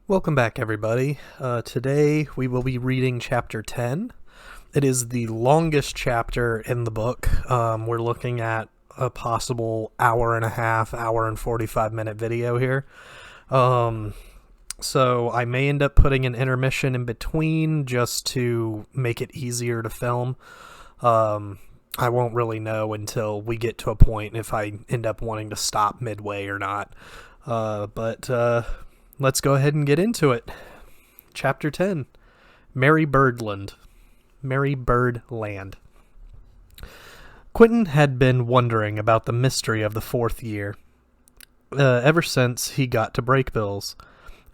Welcome back, everybody. Today we will be reading Chapter 10. It is the longest chapter in the book. We're looking at a possible hour and a half, hour and 45-minute video here. So I may end up putting an intermission in between just to make it easier to film. I won't really know until we get to a point if I end up wanting to stop midway or not. Let's go ahead and get into it. Chapter 10, Merry Birdland. Quentin had been wondering about the mystery of the fourth year ever since he got to Brakebills.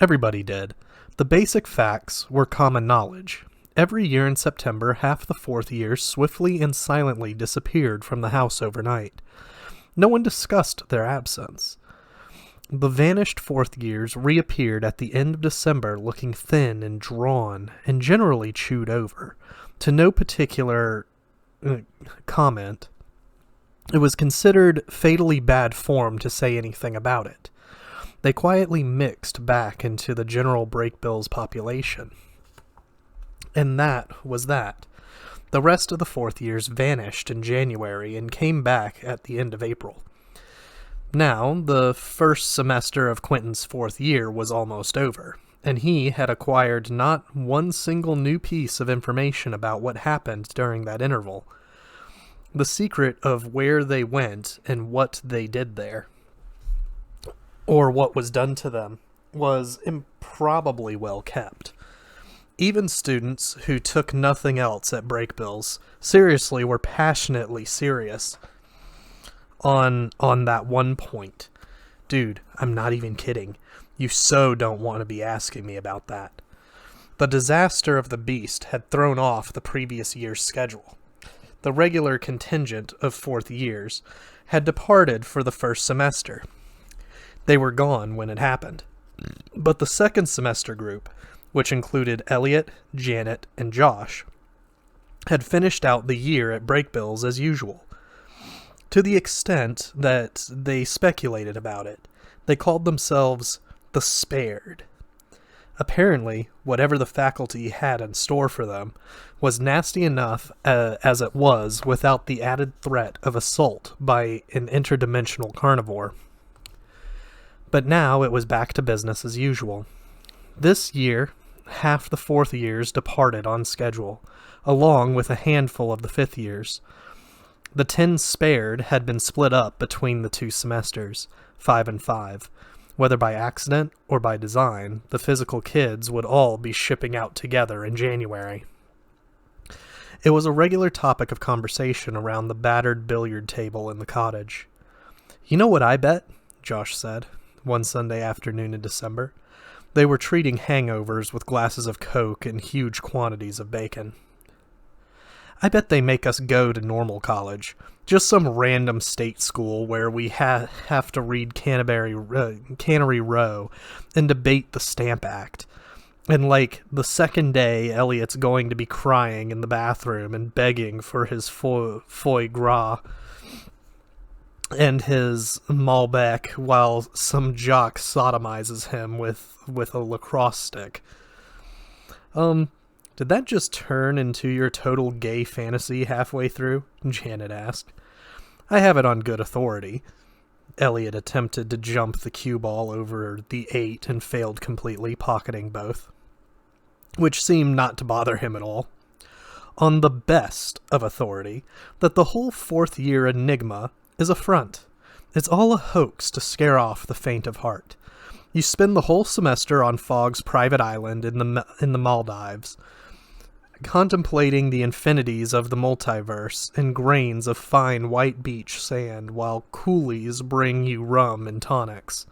Everybody did. The basic facts were common knowledge. Every year in September, half the fourth year swiftly and silently disappeared from the house overnight. No one discussed their absence. The vanished fourth years reappeared at the end of December looking thin and drawn and generally chewed over. To no particular comment, it was considered fatally bad form to say anything about it. They quietly mixed back into the general Brakebills population. And that was that. The rest of the fourth years vanished in January and came back at the end of April. Now, the first semester of Quentin's fourth year was almost over, and he had acquired not one single new piece of information about what happened during that interval. The secret of where they went and what they did there, or what was done to them, was improbably well kept. Even students who took nothing else at Brakebills seriously were passionately serious on that one point. Dude, I'm not even kidding. You so don't want to be asking me about that. The disaster of the beast had thrown off the previous year's schedule. The regular contingent of fourth years had departed for the first semester. They were gone when it happened. But the second semester group, which included Elliot, Janet, and Josh, had finished out the year at Brakebills as usual. To the extent that they speculated about it, they called themselves the Spared. Apparently, whatever the faculty had in store for them was nasty enough as it was without the added threat of assault by an interdimensional carnivore. But now it was back to business as usual. This year, half the fourth years departed on schedule, along with a handful of the fifth years. The 10 spared had been split up between the two semesters, 5 and 5. Whether by accident or by design, the physical kids would all be shipping out together in January. It was a regular topic of conversation around the battered billiard table in the cottage. "You know what I bet?" Josh said, one Sunday afternoon in December. They were treating hangovers with glasses of Coke and huge quantities of bacon. "I bet they make us go to normal college. Just some random state school where we have to read Cannery Row and debate the Stamp Act. And the second day, Elliot's going to be crying in the bathroom and begging for his foie gras and his Malbec while some jock sodomizes him with a lacrosse stick." "Did that just turn into your total gay fantasy halfway through?" Janet asked. "I have it on good authority." Elliot attempted to jump the cue ball over the 8 and failed completely, pocketing both, which seemed not to bother him at all. "On the best of authority, that the whole fourth year enigma is a front. It's all a hoax to scare off the faint of heart. You spend the whole semester on Fogg's private island in the Maldives, contemplating the infinities of the multiverse in grains of fine white beach sand while coolies bring you rum and tonics."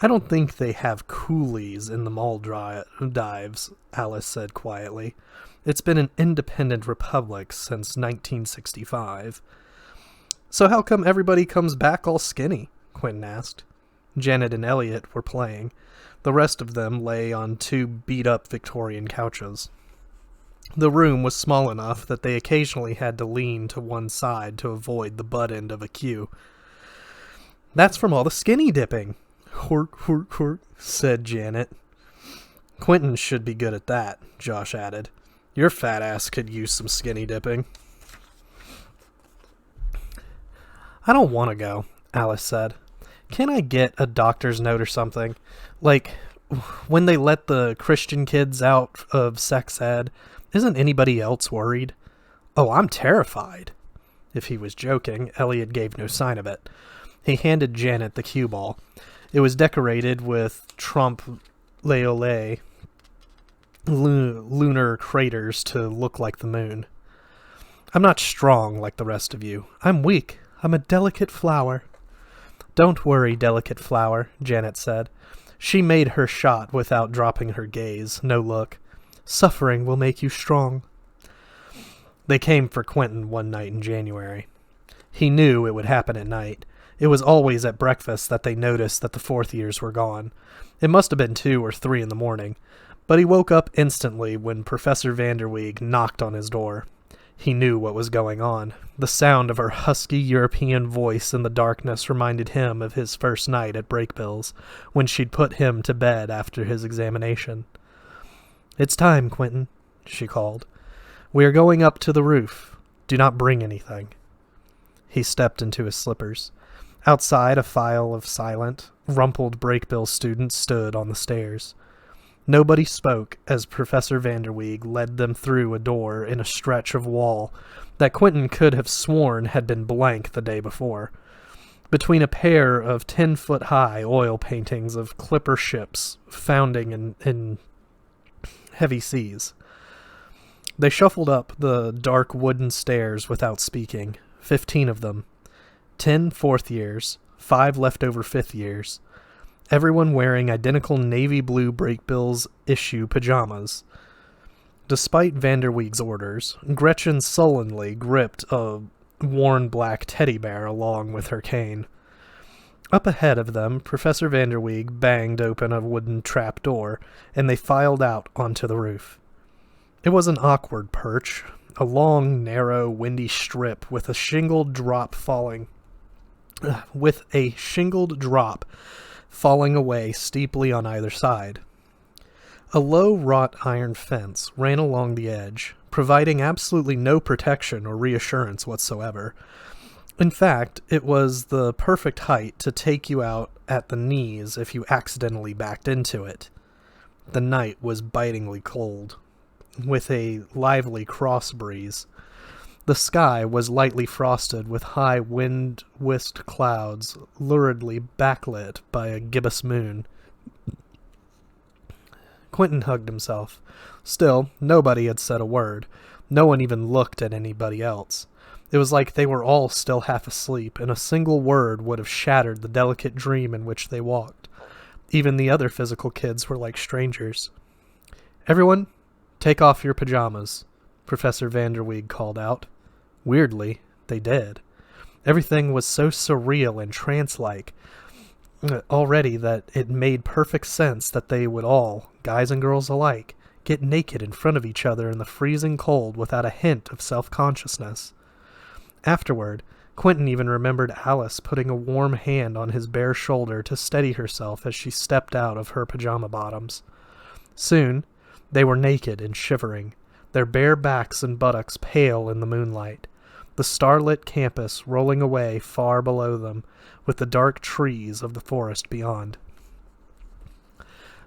"I don't think they have coolies in the Maldives," Alice said quietly. "It's been an independent republic since 1965. "So how come everybody comes back all skinny?" Quentin asked. Janet and Elliot were playing. The rest of them lay on 2 beat-up Victorian couches. The room was small enough that they occasionally had to lean to one side to avoid the butt end of a queue. "That's from all the skinny dipping," "Hork, hork, hork," said Janet. Quentin should be good at that, Josh added. Your fat ass could use some skinny dipping. I don't want to go, Alice said. Can I get a doctor's note or something? Like, when they let the Christian kids out of sex ed, isn't anybody else worried? Oh, I'm terrified. If he was joking, Elliot gave no sign of it. He handed Janet the cue ball. It was decorated with trompe l'oeil lunar craters to look like the moon. I'm not strong like the rest of you. I'm weak. I'm a delicate flower. Don't worry, delicate flower, Janet said. She made her shot without dropping her gaze, no look. Suffering will make you strong. They came for Quentin one night in January. He knew it would happen at night. It was always at breakfast that they noticed that the fourth years were gone. It must have been 2 or 3 in the morning, but he woke up instantly when Professor Vanderweeg knocked on his door. He knew what was going on. The sound of her husky European voice in the darkness reminded him of his first night at Breakbills, when she'd put him to bed after his examination. It's time, Quentin, she called. We are going up to the roof. Do not bring anything. He stepped into his slippers. Outside, a file of silent, rumpled Breakbill students stood on the stairs. Nobody spoke as Professor Vanderweeg led them through a door in a stretch of wall that Quentin could have sworn had been blank the day before, between a pair of 10-foot-high oil paintings of clipper ships founding in heavy seas. They shuffled up the dark wooden stairs without speaking, 15 of them, 10 fourth years, 5 leftover fifth years, everyone wearing identical navy blue Breakbills issue pajamas. Despite Vanderweeg's orders, Gretchen sullenly gripped a worn black teddy bear along with her cane. Up ahead of them, Professor Vanderweeg banged open a wooden trap door, and they filed out onto the roof. It was an awkward perch, a long, narrow, windy strip with a shingled drop falling away steeply on either side. A low wrought iron fence ran along the edge, providing absolutely no protection or reassurance whatsoever. In fact, it was the perfect height to take you out at the knees if you accidentally backed into it. The night was bitingly cold, with a lively cross breeze. The sky was lightly frosted with high wind-whisked clouds, luridly backlit by a gibbous moon. Quentin hugged himself. Still, nobody had said a word. No one even looked at anybody else. It was like they were all still half asleep, and a single word would have shattered the delicate dream in which they walked. Even the other physical kids were like strangers. Everyone, take off your pajamas, Professor Vanderweeg called out. Weirdly, they did. Everything was so surreal and trance-like already that it made perfect sense that they would all, guys and girls alike, get naked in front of each other in the freezing cold without a hint of self-consciousness. Afterward, Quentin even remembered Alice putting a warm hand on his bare shoulder to steady herself as she stepped out of her pajama bottoms. Soon, they were naked and shivering, their bare backs and buttocks pale in the moonlight, the starlit campus rolling away far below them, with the dark trees of the forest beyond.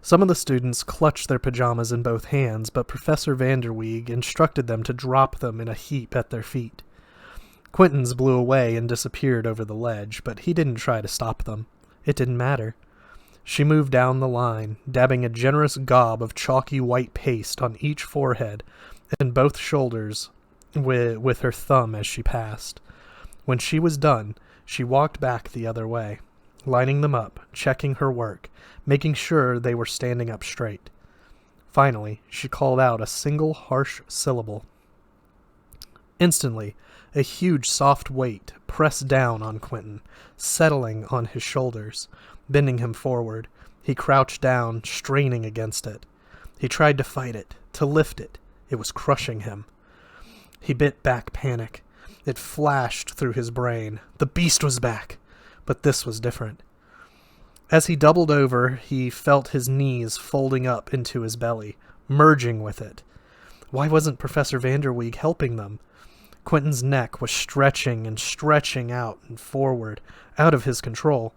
Some of the students clutched their pajamas in both hands, but Professor Vanderweeg instructed them to drop them in a heap at their feet. Quentin's blew away and disappeared over the ledge, but he didn't try to stop them. It didn't matter. She moved down the line, dabbing a generous gob of chalky white paste on each forehead and both shoulders with her thumb as she passed. When she was done, she walked back the other way, lining them up, checking her work, making sure they were standing up straight. Finally, she called out a single harsh syllable. Instantly, a huge soft weight pressed down on Quentin, settling on his shoulders, bending him forward. He crouched down, straining against it. He tried to fight it, to lift it. It was crushing him. He bit back panic. It flashed through his brain. The beast was back, but this was different. As he doubled over, he felt his knees folding up into his belly, merging with it. Why wasn't Professor Vanderweeg helping them? Quentin's neck was stretching and stretching out and forward, out of his control.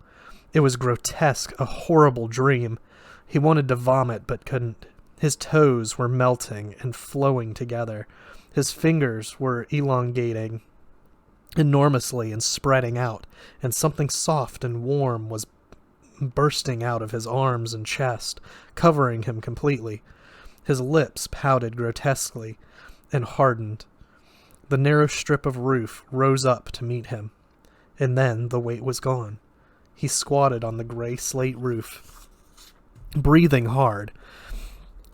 It was grotesque, a horrible dream. He wanted to vomit, but couldn't. His toes were melting and flowing together. His fingers were elongating enormously and spreading out, and something soft and warm was bursting out of his arms and chest, covering him completely. His lips pouted grotesquely and hardened. The narrow strip of roof rose up to meet him, and then the weight was gone. He squatted on the gray slate roof, breathing hard.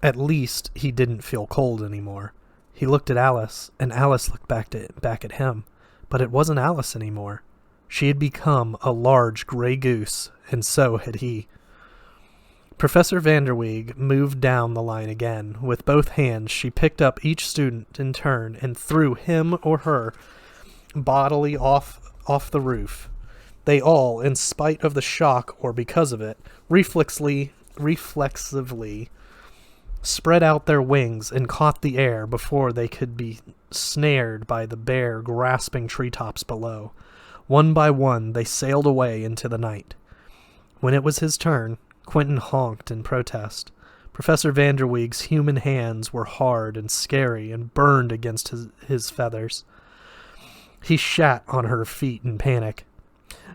At least he didn't feel cold anymore. He looked at Alice, and Alice looked back at him, but it wasn't Alice anymore. She had become a large gray goose, and so had he. Professor Vanderweeg moved down the line again. With both hands, she picked up each student in turn and threw him or her bodily off the roof. They all, in spite of the shock or because of it, reflexively spread out their wings and caught the air before they could be snared by the bare, grasping treetops below. One by one, they sailed away into the night. When it was his turn, Quentin honked in protest. Professor Vanderweeg's human hands were hard and scary and burned against his feathers. He shat on her feet in panic.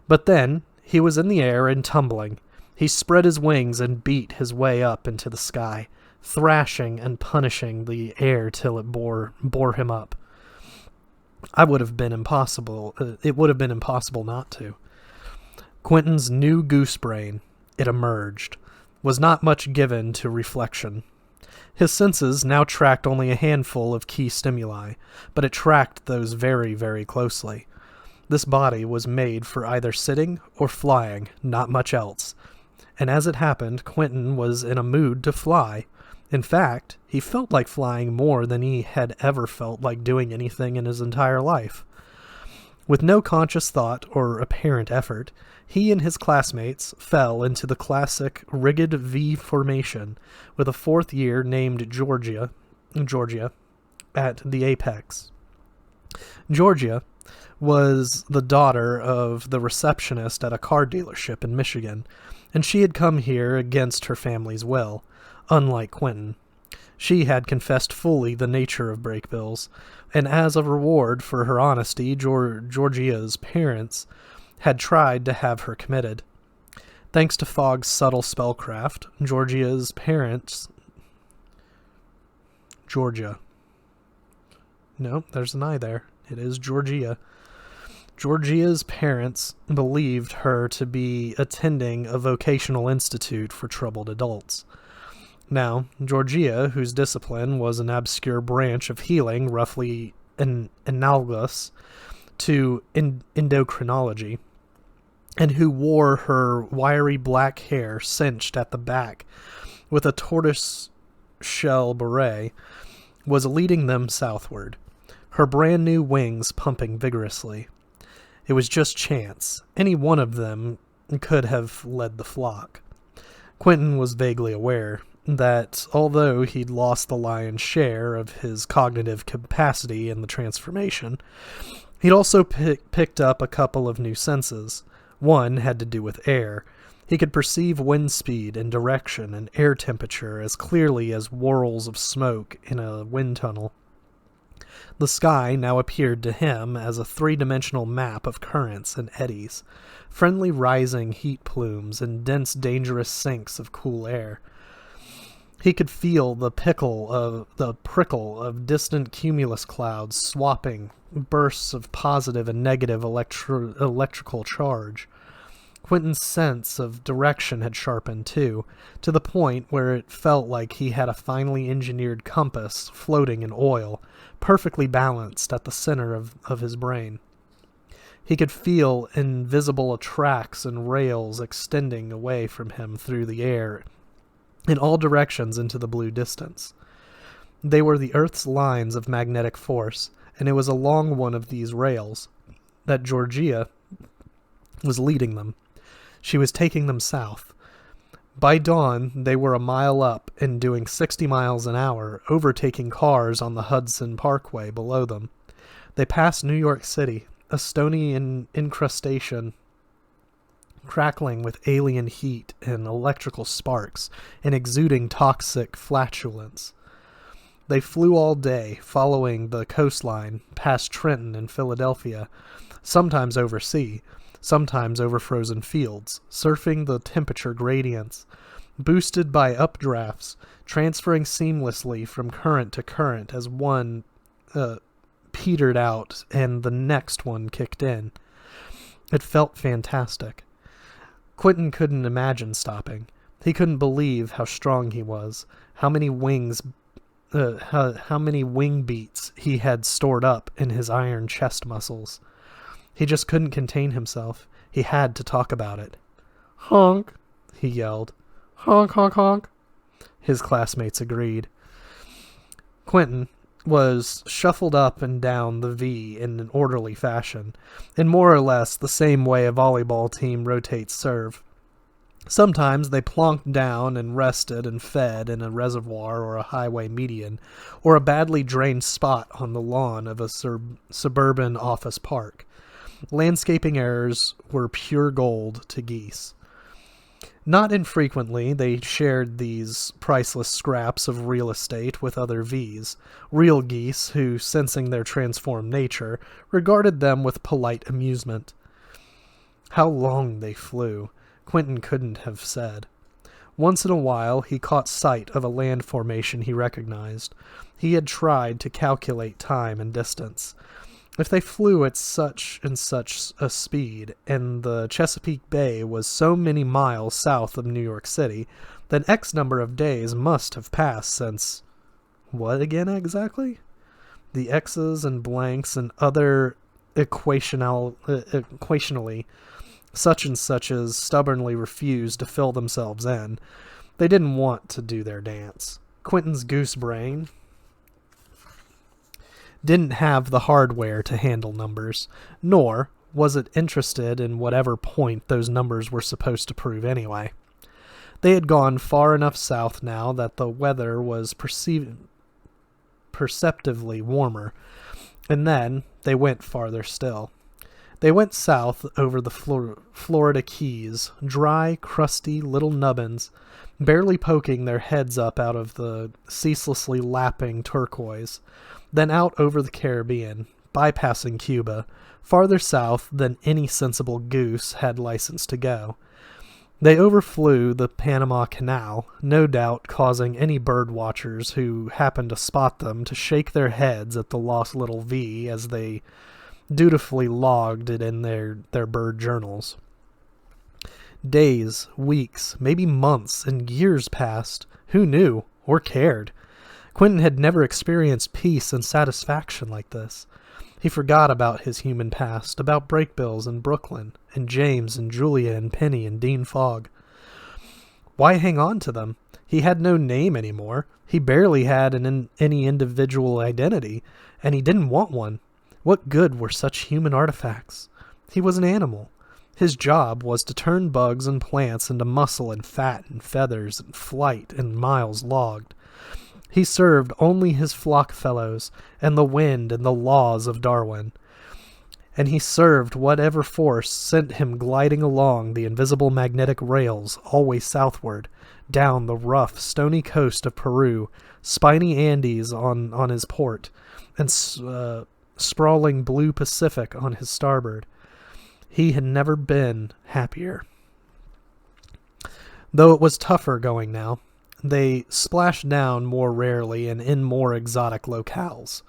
But then, he was in the air and tumbling. He spread his wings and beat his way up into the sky, thrashing and punishing the air till it bore him up. It would have been impossible not to. Quentin's new goose brain, it emerged, was not much given to reflection. His senses now tracked only a handful of key stimuli, but it tracked those very, very closely. This body was made for either sitting or flying, not much else. And as it happened, Quentin was in a mood to fly. In fact, he felt like flying more than he had ever felt like doing anything in his entire life. With no conscious thought or apparent effort, he and his classmates fell into the classic rigged V formation with a fourth year named Georgia, at the apex. Georgia was the daughter of the receptionist at a car dealership in Michigan, and she had come here against her family's will, unlike Quentin. She had confessed fully the nature of Brakebills, and as a reward for her honesty, Georgia's parents had tried to have her committed. Thanks to Fogg's subtle spellcraft, No, there's an I there. It is Georgia. Georgia's parents believed her to be attending a vocational institute for troubled adults. Now, Georgia, whose discipline was an obscure branch of healing roughly analogous to endocrinology, and who wore her wiry black hair cinched at the back with a tortoise-shell beret, was leading them southward, her brand-new wings pumping vigorously. It was just chance. Any one of them could have led the flock. Quentin was vaguely aware that, although he'd lost the lion's share of his cognitive capacity in the transformation, he'd also picked up a couple of new senses. One had to do with air. He could perceive wind speed and direction and air temperature as clearly as whorls of smoke in a wind tunnel. The sky now appeared to him as a three-dimensional map of currents and eddies, friendly rising heat plumes and dense, dangerous sinks of cool air. He could feel the prickle of distant cumulus clouds swapping bursts of positive and negative electrical charge. Quentin's sense of direction had sharpened, too, to the point where it felt like he had a finely engineered compass floating in oil, perfectly balanced at the center of his brain. He could feel invisible tracks and rails extending away from him through the air in all directions into the blue distance. They were the Earth's lines of magnetic force, and it was along one of these rails that Georgia was leading them. She was taking them south. By dawn, they were a mile up and doing 60 miles an hour, overtaking cars on the Hudson Parkway below them. They passed New York City, a stony incrustation crackling with alien heat and electrical sparks and exuding toxic flatulence. They flew all day, following the coastline, past Trenton and Philadelphia, sometimes over sea, sometimes over frozen fields, surfing the temperature gradients, boosted by updrafts, transferring seamlessly from current to current as one petered out and the next one kicked in. It felt fantastic. Quentin couldn't imagine stopping. He couldn't believe how strong he was, how many wing beats he had stored up in his iron chest muscles. He just couldn't contain himself. He had to talk about it. "Honk," he yelled. "Honk, honk, honk." His classmates agreed. Quentin was shuffled up and down the V in an orderly fashion, in more or less the same way a volleyball team rotates serve. Sometimes they plonked down and rested and fed in a reservoir or a highway median, or a badly drained spot on the lawn of a suburban office park. Landscaping errors were pure gold to geese. Not infrequently, they shared these priceless scraps of real estate with other Vs, real geese who, sensing their transformed nature, regarded them with polite amusement. How long they flew, Quentin couldn't have said. Once in a while, he caught sight of a land formation he recognized. He had tried to calculate time and distance. If they flew at such and such a speed, and the Chesapeake Bay was so many miles south of New York City, then X number of days must have passed since... What again exactly? The X's and blanks and other equationally, such and such as stubbornly refused to fill themselves in. They didn't want to do their dance. Quentin's goose brain didn't have the hardware to handle numbers, nor was it interested in whatever point those numbers were supposed to prove anyway. They had gone far enough south now that the weather was perceptively warmer, and then they went farther still. They went south over the Florida Keys, dry, crusty little nubbins, barely poking their heads up out of the ceaselessly lapping turquoise, then out over the Caribbean, bypassing Cuba, farther south than any sensible goose had license to go. They overflew the Panama Canal, no doubt causing any bird watchers who happened to spot them to shake their heads at the lost little V as they dutifully logged it in their bird journals. Days, weeks, maybe months, and years passed. Who knew or cared? Quentin had never experienced peace and satisfaction like this. He forgot about his human past, about Brakebills and Brooklyn, and James and Julia and Penny and Dean Fogg. Why hang on to them? He had no name anymore. He barely had any individual identity, and he didn't want one. What good were such human artifacts? He was an animal. His job was to turn bugs and plants into muscle and fat and feathers and flight and miles logged. He served only his flock fellows and the wind and the laws of Darwin. And he served whatever force sent him gliding along the invisible magnetic rails, always southward, down the rough, stony coast of Peru, spiny Andes on his port, and sprawling blue Pacific on his starboard. He had never been happier. Though it was tougher going now. They splashed down more rarely and in more exotic locales,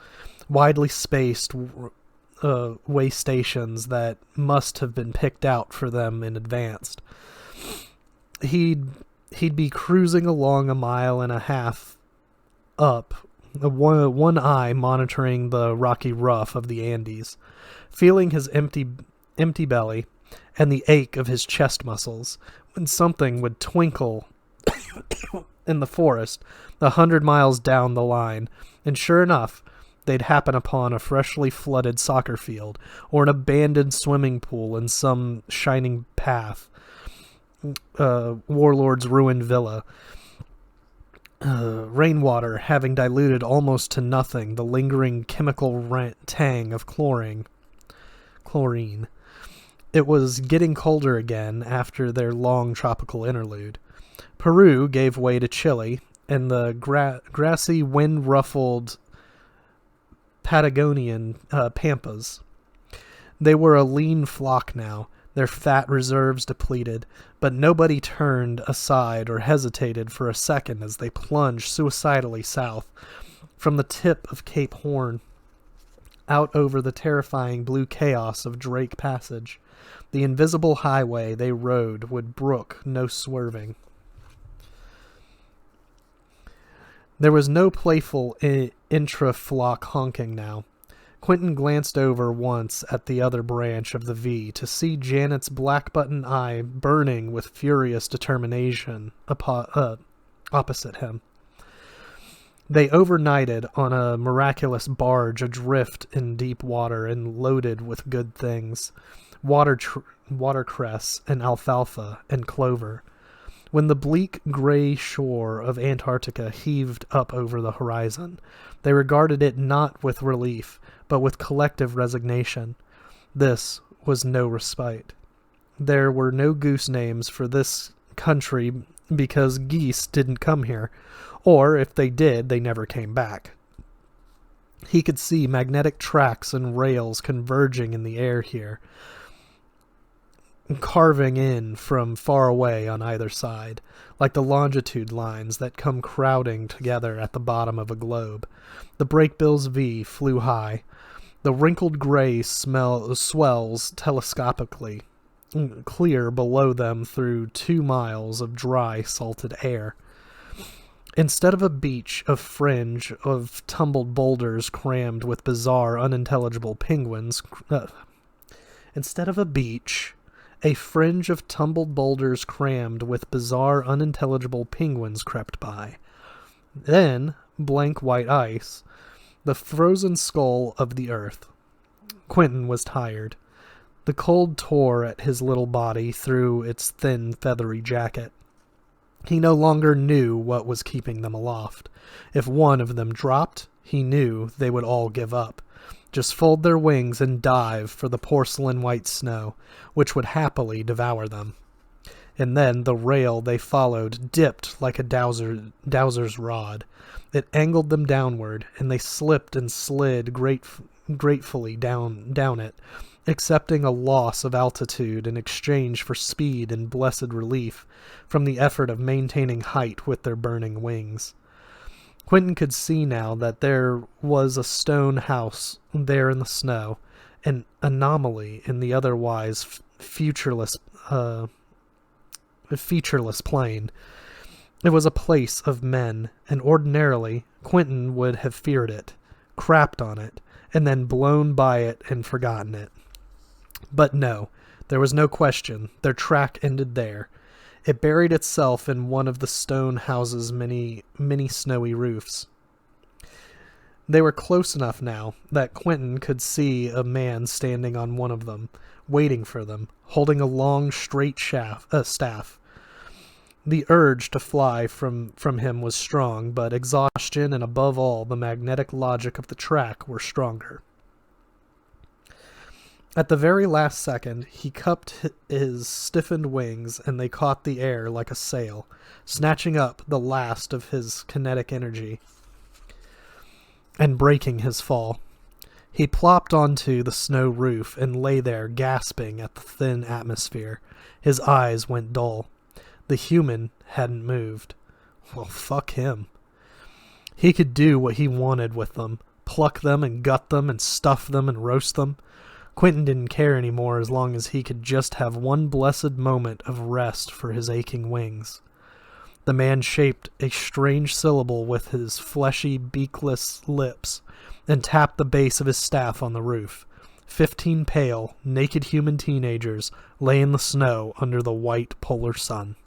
widely spaced way stations that must have been picked out for them in advance. He'd be cruising along a mile and a half up, one eye monitoring the rocky rough of the Andes, feeling his empty belly and the ache of his chest muscles, when something would twinkle in the forest 100 miles down the line, and sure enough, they'd happen upon a freshly flooded soccer field or an abandoned swimming pool in some shining path. warlord's ruined villa. Rainwater having diluted almost to nothing the lingering chemical tang of chlorine. It was getting colder again after their long tropical interlude. Peru gave way to Chile, and the grassy, wind-ruffled Patagonian pampas. They were a lean flock now, their fat reserves depleted, but nobody turned aside or hesitated for a second as they plunged suicidally south from the tip of Cape Horn out over the terrifying blue chaos of Drake Passage. The invisible highway they rode would brook no swerving. There was no playful intra-flock honking now. Quentin glanced over once at the other branch of the V to see Janet's black-button eye burning with furious determination opposite him. They overnighted on a miraculous barge adrift in deep water and loaded with good things, watercress and alfalfa and clover. When the bleak gray shore of Antarctica heaved up over the horizon, they regarded it not with relief, but with collective resignation. This was no respite. There were no goose names for this country because geese didn't come here, or if they did, they never came back. He could see magnetic tracks and rails converging in the air here, carving in from far away on either side, like the longitude lines that come crowding together at the bottom of a globe. The Breakbill's V flew high. The wrinkled gray swells telescopically, clear below them through 2 miles of dry, salted air. Instead of a beach of fringe of tumbled boulders crammed with bizarre, unintelligible penguins, a fringe of tumbled boulders crammed with bizarre, unintelligible penguins crept by. Then, blank white ice, the frozen skull of the earth. Quentin was tired. The cold tore at his little body through its thin, feathery jacket. He no longer knew what was keeping them aloft. If one of them dropped, he knew they would all give up. Just fold their wings and dive for the porcelain-white snow, which would happily devour them. And then the rail they followed dipped like a dowser's rod. It angled them downward, and they slipped and slid gratefully down it, accepting a loss of altitude in exchange for speed and blessed relief from the effort of maintaining height with their burning wings. Quentin could see now that there was a stone house there in the snow, an anomaly in the otherwise featureless plain. It was a place of men, and ordinarily Quentin would have feared it, crapped on it, and then blown by it and forgotten it. But no, there was no question. Their track ended there. It buried itself in one of the stone house's many snowy roofs. They were close enough now that Quentin could see a man standing on one of them, waiting for them, holding a long, straight staff. The urge to fly from him was strong, but exhaustion and, above all, the magnetic logic of the track were stronger. At the very last second, he cupped his stiffened wings, and they caught the air like a sail, snatching up the last of his kinetic energy and breaking his fall. He plopped onto the snow roof and lay there gasping at the thin atmosphere. His eyes went dull. The human hadn't moved. Well, fuck him. He could do what he wanted with them, pluck them and gut them and stuff them and roast them. Quentin didn't care anymore as long as he could just have one blessed moment of rest for his aching wings. The man shaped a strange syllable with his fleshy, beakless lips and tapped the base of his staff on the roof. 15 pale, naked human teenagers lay in the snow under the white polar sun.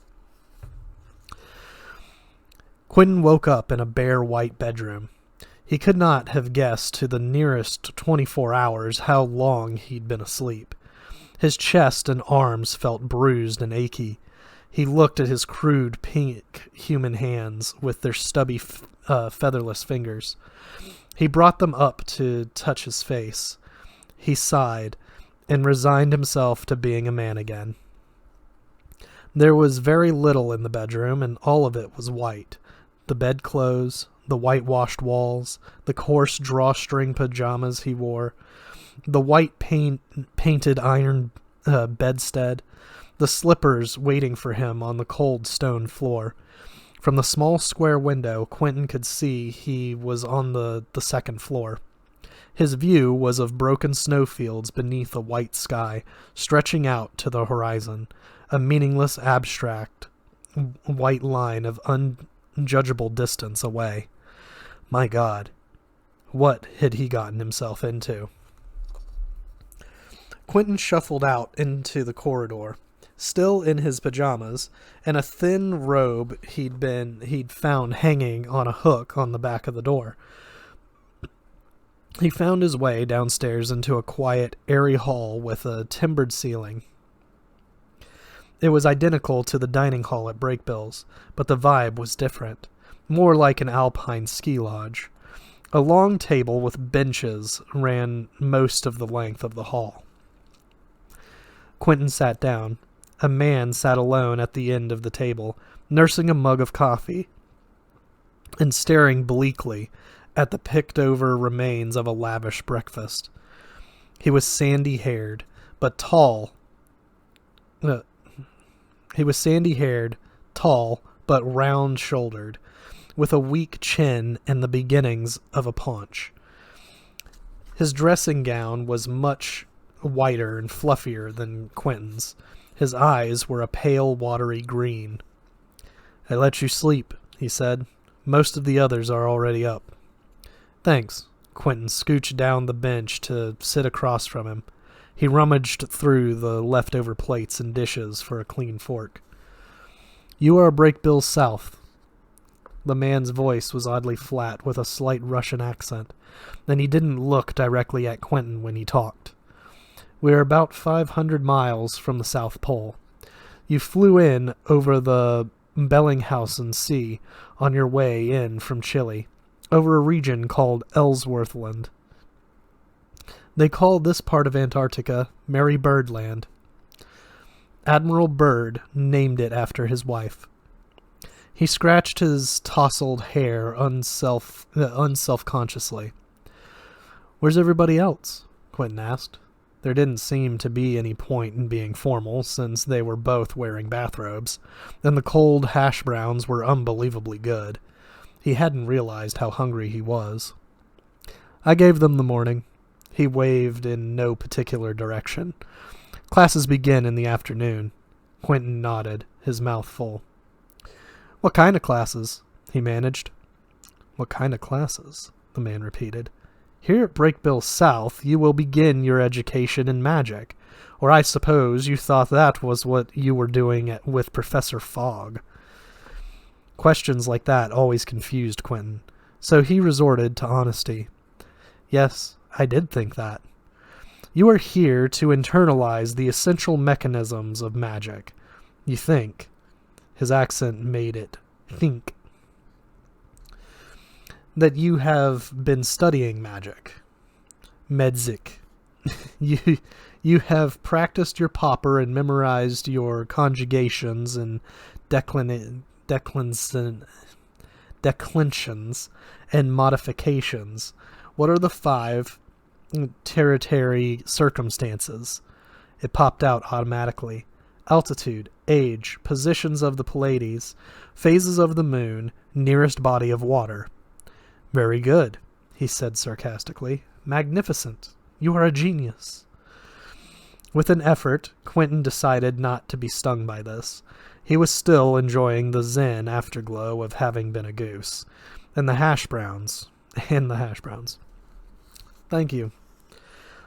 Quentin woke up in a bare white bedroom. He could not have guessed to the nearest 24 hours how long he'd been asleep. His chest and arms felt bruised and achy. He looked at his crude pink human hands with their stubby, featherless fingers. He brought them up to touch his face. He sighed and resigned himself to being a man again. There was very little in the bedroom, and all of it was white. The bedclothes, the whitewashed walls, the coarse drawstring pajamas he wore, the white painted iron bedstead, the slippers waiting for him on the cold stone floor. From the small square window, Quentin could see he was on the second floor. His view was of broken snowfields beneath a white sky, stretching out to the horizon, a meaningless abstract white line of unjudgeable distance away. My God, what had he gotten himself into? Quentin shuffled out into the corridor, still in his pajamas, and a thin robe he'd found hanging on a hook on the back of the door. He found his way downstairs into a quiet, airy hall with a timbered ceiling. It was identical to the dining hall at Breakbill's, but the vibe was different, more like an alpine ski lodge. A long table with benches ran most of the length of the hall. Quentin sat down. A man sat alone at the end of the table, nursing a mug of coffee and staring bleakly at the picked-over remains of a lavish breakfast. He was sandy-haired, but tall. He was sandy-haired, tall, but round-shouldered, with a weak chin and the beginnings of a paunch. His dressing gown was much whiter and fluffier than Quentin's. His eyes were a pale, watery green. "I let you sleep," he said. "Most of the others are already up." "Thanks." Quentin scooched down the bench to sit across from him. He rummaged through the leftover plates and dishes for a clean fork. "You are Breakbill South." The man's voice was oddly flat, with a slight Russian accent, and he didn't look directly at Quentin when he talked. "We are about 500 miles from the South Pole. You flew in over the Bellinghausen Sea on your way in from Chile, over a region called Ellsworthland. They call this part of Antarctica Mary Byrd Land. Admiral Byrd named it after his wife." He scratched his tousled hair unselfconsciously. "Where's everybody else?" Quentin asked. There didn't seem to be any point in being formal, since they were both wearing bathrobes, and the cold hash browns were unbelievably good. He hadn't realized how hungry he was. "I gave them the morning." He waved in no particular direction. "Classes begin in the afternoon." Quentin nodded, his mouth full. "What kind of classes?" he managed. "What kind of classes?" the man repeated. "Here at Breakbill South, you will begin your education in magic. Or I suppose you thought that was what you were doing with Professor Fogg." Questions like that always confused Quentin, so he resorted to honesty. "Yes, I did think that. You are here to internalize the essential mechanisms of magic. You think." His accent made it think. "That you have been studying magic. Medzik. You have practiced your popper and memorized your conjugations and declensions and modifications. What are the 5 tertiary circumstances?" It popped out automatically. "Altitude, age, positions of the Pleiades, phases of the moon, nearest body of water." "Very good," he said sarcastically. "Magnificent. You are a genius." With an effort, Quentin decided not to be stung by this. He was still enjoying the zen afterglow of having been a goose. And the hash browns. "Thank you.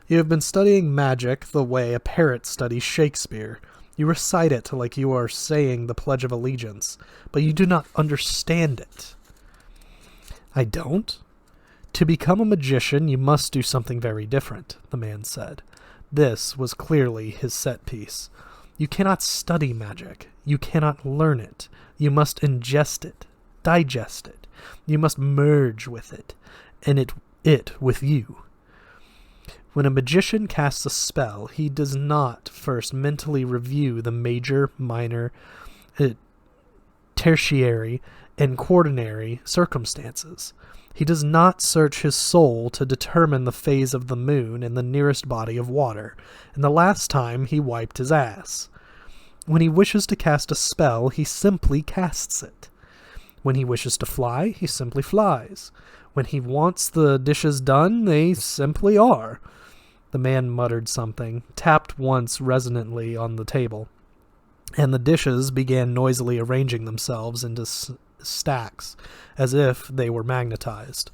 You have been studying magic the way a parrot studies Shakespeare. You recite it like you are saying the Pledge of Allegiance, but you do not understand it." "I don't? To become a magician, you must do something very different," the man said. This was clearly his set piece. You cannot study magic. You cannot learn it. You must ingest it, digest it. You must merge with it, and it with you. When a magician casts a spell, he does not first mentally review the major, minor, tertiary, and quaternary circumstances. He does not search his soul to determine the phase of the moon in the nearest body of water, and the last time he wiped his ass. When he wishes to cast a spell, he simply casts it. When he wishes to fly, he simply flies. When he wants the dishes done, they simply are. The man muttered something, tapped once resonantly on the table, and the dishes began noisily arranging themselves into stacks, as if they were magnetized.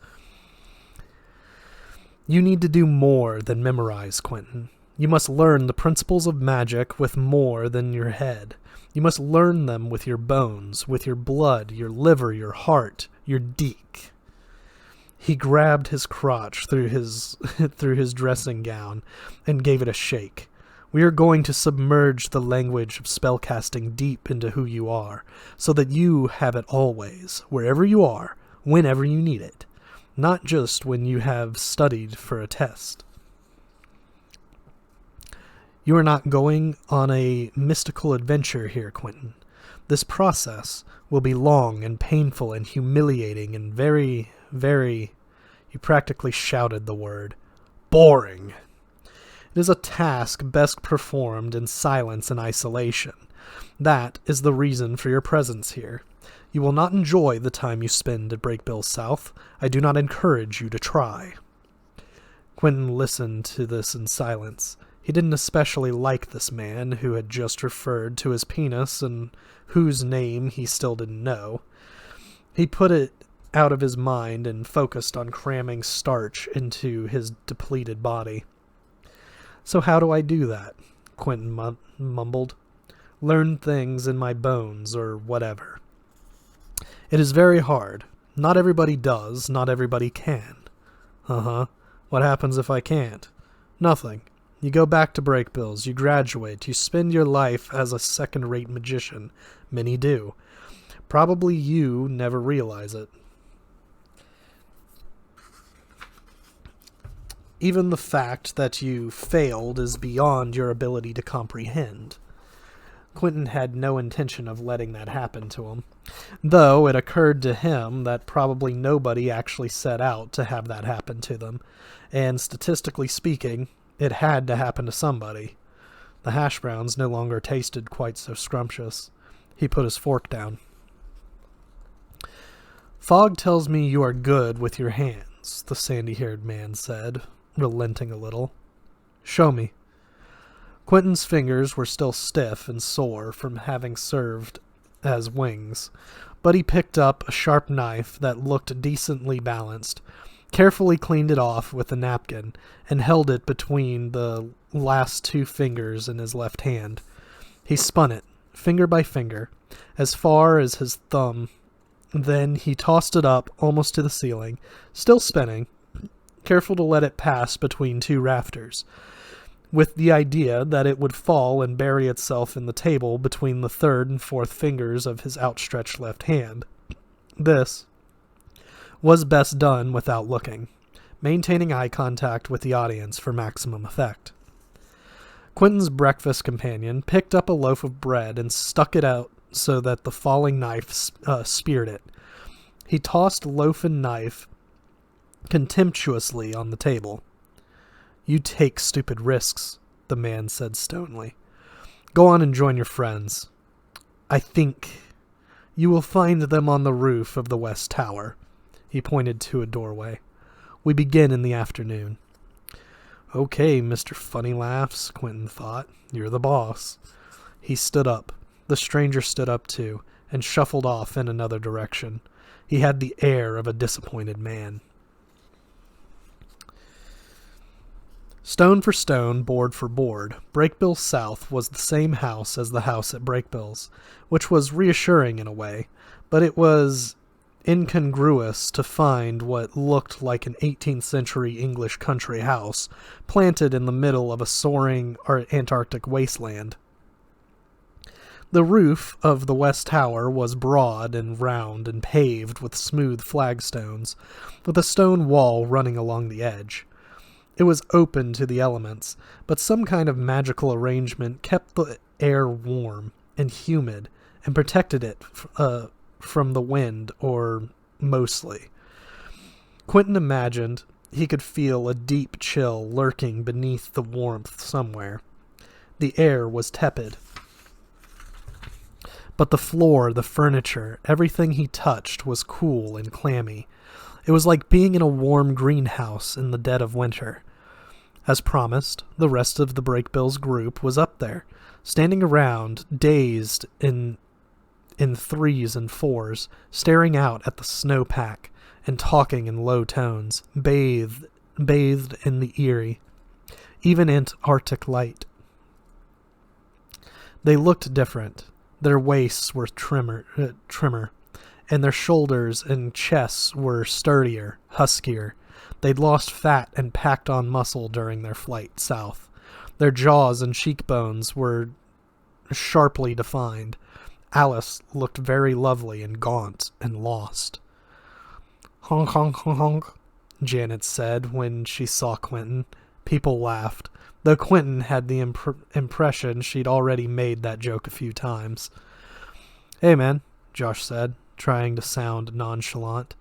You need to do more than memorize, Quentin. You must learn the principles of magic with more than your head. You must learn them with your bones, with your blood, your liver, your heart, your deek. He grabbed his crotch through his dressing gown and gave it a shake. We are going to submerge the language of spellcasting deep into who you are, so that you have it always, wherever you are, whenever you need it, not just when you have studied for a test. You are not going on a mystical adventure here, Quentin. This process will be long and painful and humiliating and very, very, you practically shouted the word, boring. It is a task best performed in silence and isolation. That is the reason for your presence here. You will not enjoy the time you spend at Brakebill South. I do not encourage you to try. Quentin listened to this in silence. He didn't especially like this man who had just referred to his penis and whose name he still didn't know. He put it out of his mind and focused on cramming starch into his depleted body. So how do I do that? Quentin mumbled. Learn things in my bones or whatever. It is very hard. Not everybody does, not everybody can. What happens if I can't? Nothing. You go back to Brakebills, you graduate, you spend your life as a second-rate magician. Many do. Probably you never realize it. Even the fact that you failed is beyond your ability to comprehend. Quentin had no intention of letting that happen to him, though it occurred to him that probably nobody actually set out to have that happen to them, and statistically speaking, it had to happen to somebody. The hash browns no longer tasted quite so scrumptious. He put his fork down. Fogg tells me you are good with your hands, the sandy-haired man said, relenting a little. Show me. Quentin's fingers were still stiff and sore from having served as wings, but he picked up a sharp knife that looked decently balanced, carefully cleaned it off with a napkin, and held it between the last two fingers in his left hand. He spun it, finger by finger, as far as his thumb. Then he tossed it up almost to the ceiling, still spinning, careful to let it pass between two rafters, with the idea that it would fall and bury itself in the table between the third and fourth fingers of his outstretched left hand. This was best done without looking, maintaining eye contact with the audience for maximum effect. Quentin's breakfast companion picked up a loaf of bread and stuck it out so that the falling knife speared it. He tossed loaf and knife contemptuously on the table. You take stupid risks, the man said stonily. Go on and join your friends. I think you will find them on the roof of the West Tower. He pointed to a doorway. We begin in the afternoon. Okay, Mr. Funny Laughs, Quentin thought. You're the boss. He stood up. The stranger stood up too, and shuffled off in another direction. He had the air of a disappointed man. Stone for stone, board for board, Brakebill South was the same house as the house at Brakebills, which was reassuring in a way, but it was incongruous to find what looked like an 18th century English country house planted in the middle of a soaring Antarctic wasteland. The roof of the West Tower was broad and round and paved with smooth flagstones, with a stone wall running along the edge. It was open to the elements, but some kind of magical arrangement kept the air warm and humid and protected it from the wind, or mostly. Quentin imagined he could feel a deep chill lurking beneath the warmth somewhere. The air was tepid. But the floor, the furniture, everything he touched was cool and clammy. It was like being in a warm greenhouse in the dead of winter. As promised, the rest of the Breakbills group was up there, standing around, dazed in threes and fours, staring out at the snowpack and talking in low tones, bathed in the eerie, even Antarctic light. They looked different. Their waists were trimmer, and their shoulders and chests were sturdier, huskier. They'd lost fat and packed on muscle during their flight south. Their jaws and cheekbones were sharply defined. Alice looked very lovely and gaunt and lost. "Honk, honk, honk, honk," Janet said when she saw Quentin. People laughed, though Quentin had the impression she'd already made that joke a few times. "Hey, man," Josh said, trying to sound nonchalant.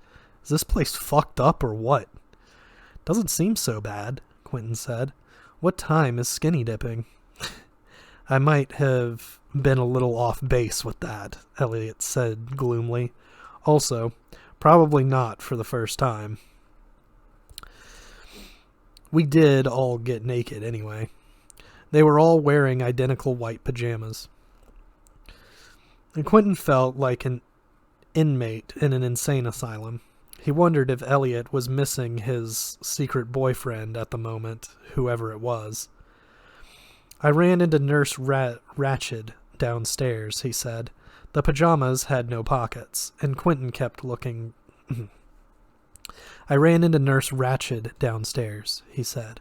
"Is this place fucked up or what?" "Doesn't seem so bad," Quentin said. "What time is skinny dipping?" "I might have been a little off base with that," Elliot said gloomily. "Also, probably not for the first time." We did all get naked anyway. They were all wearing identical white pajamas. And Quentin felt like an inmate in an insane asylum. He wondered if Elliot was missing his secret boyfriend at the moment, whoever it was. "I ran into Nurse Ratched downstairs," he said. The pajamas had no pockets, and Quentin kept looking... "I ran into Nurse Ratched downstairs," he said.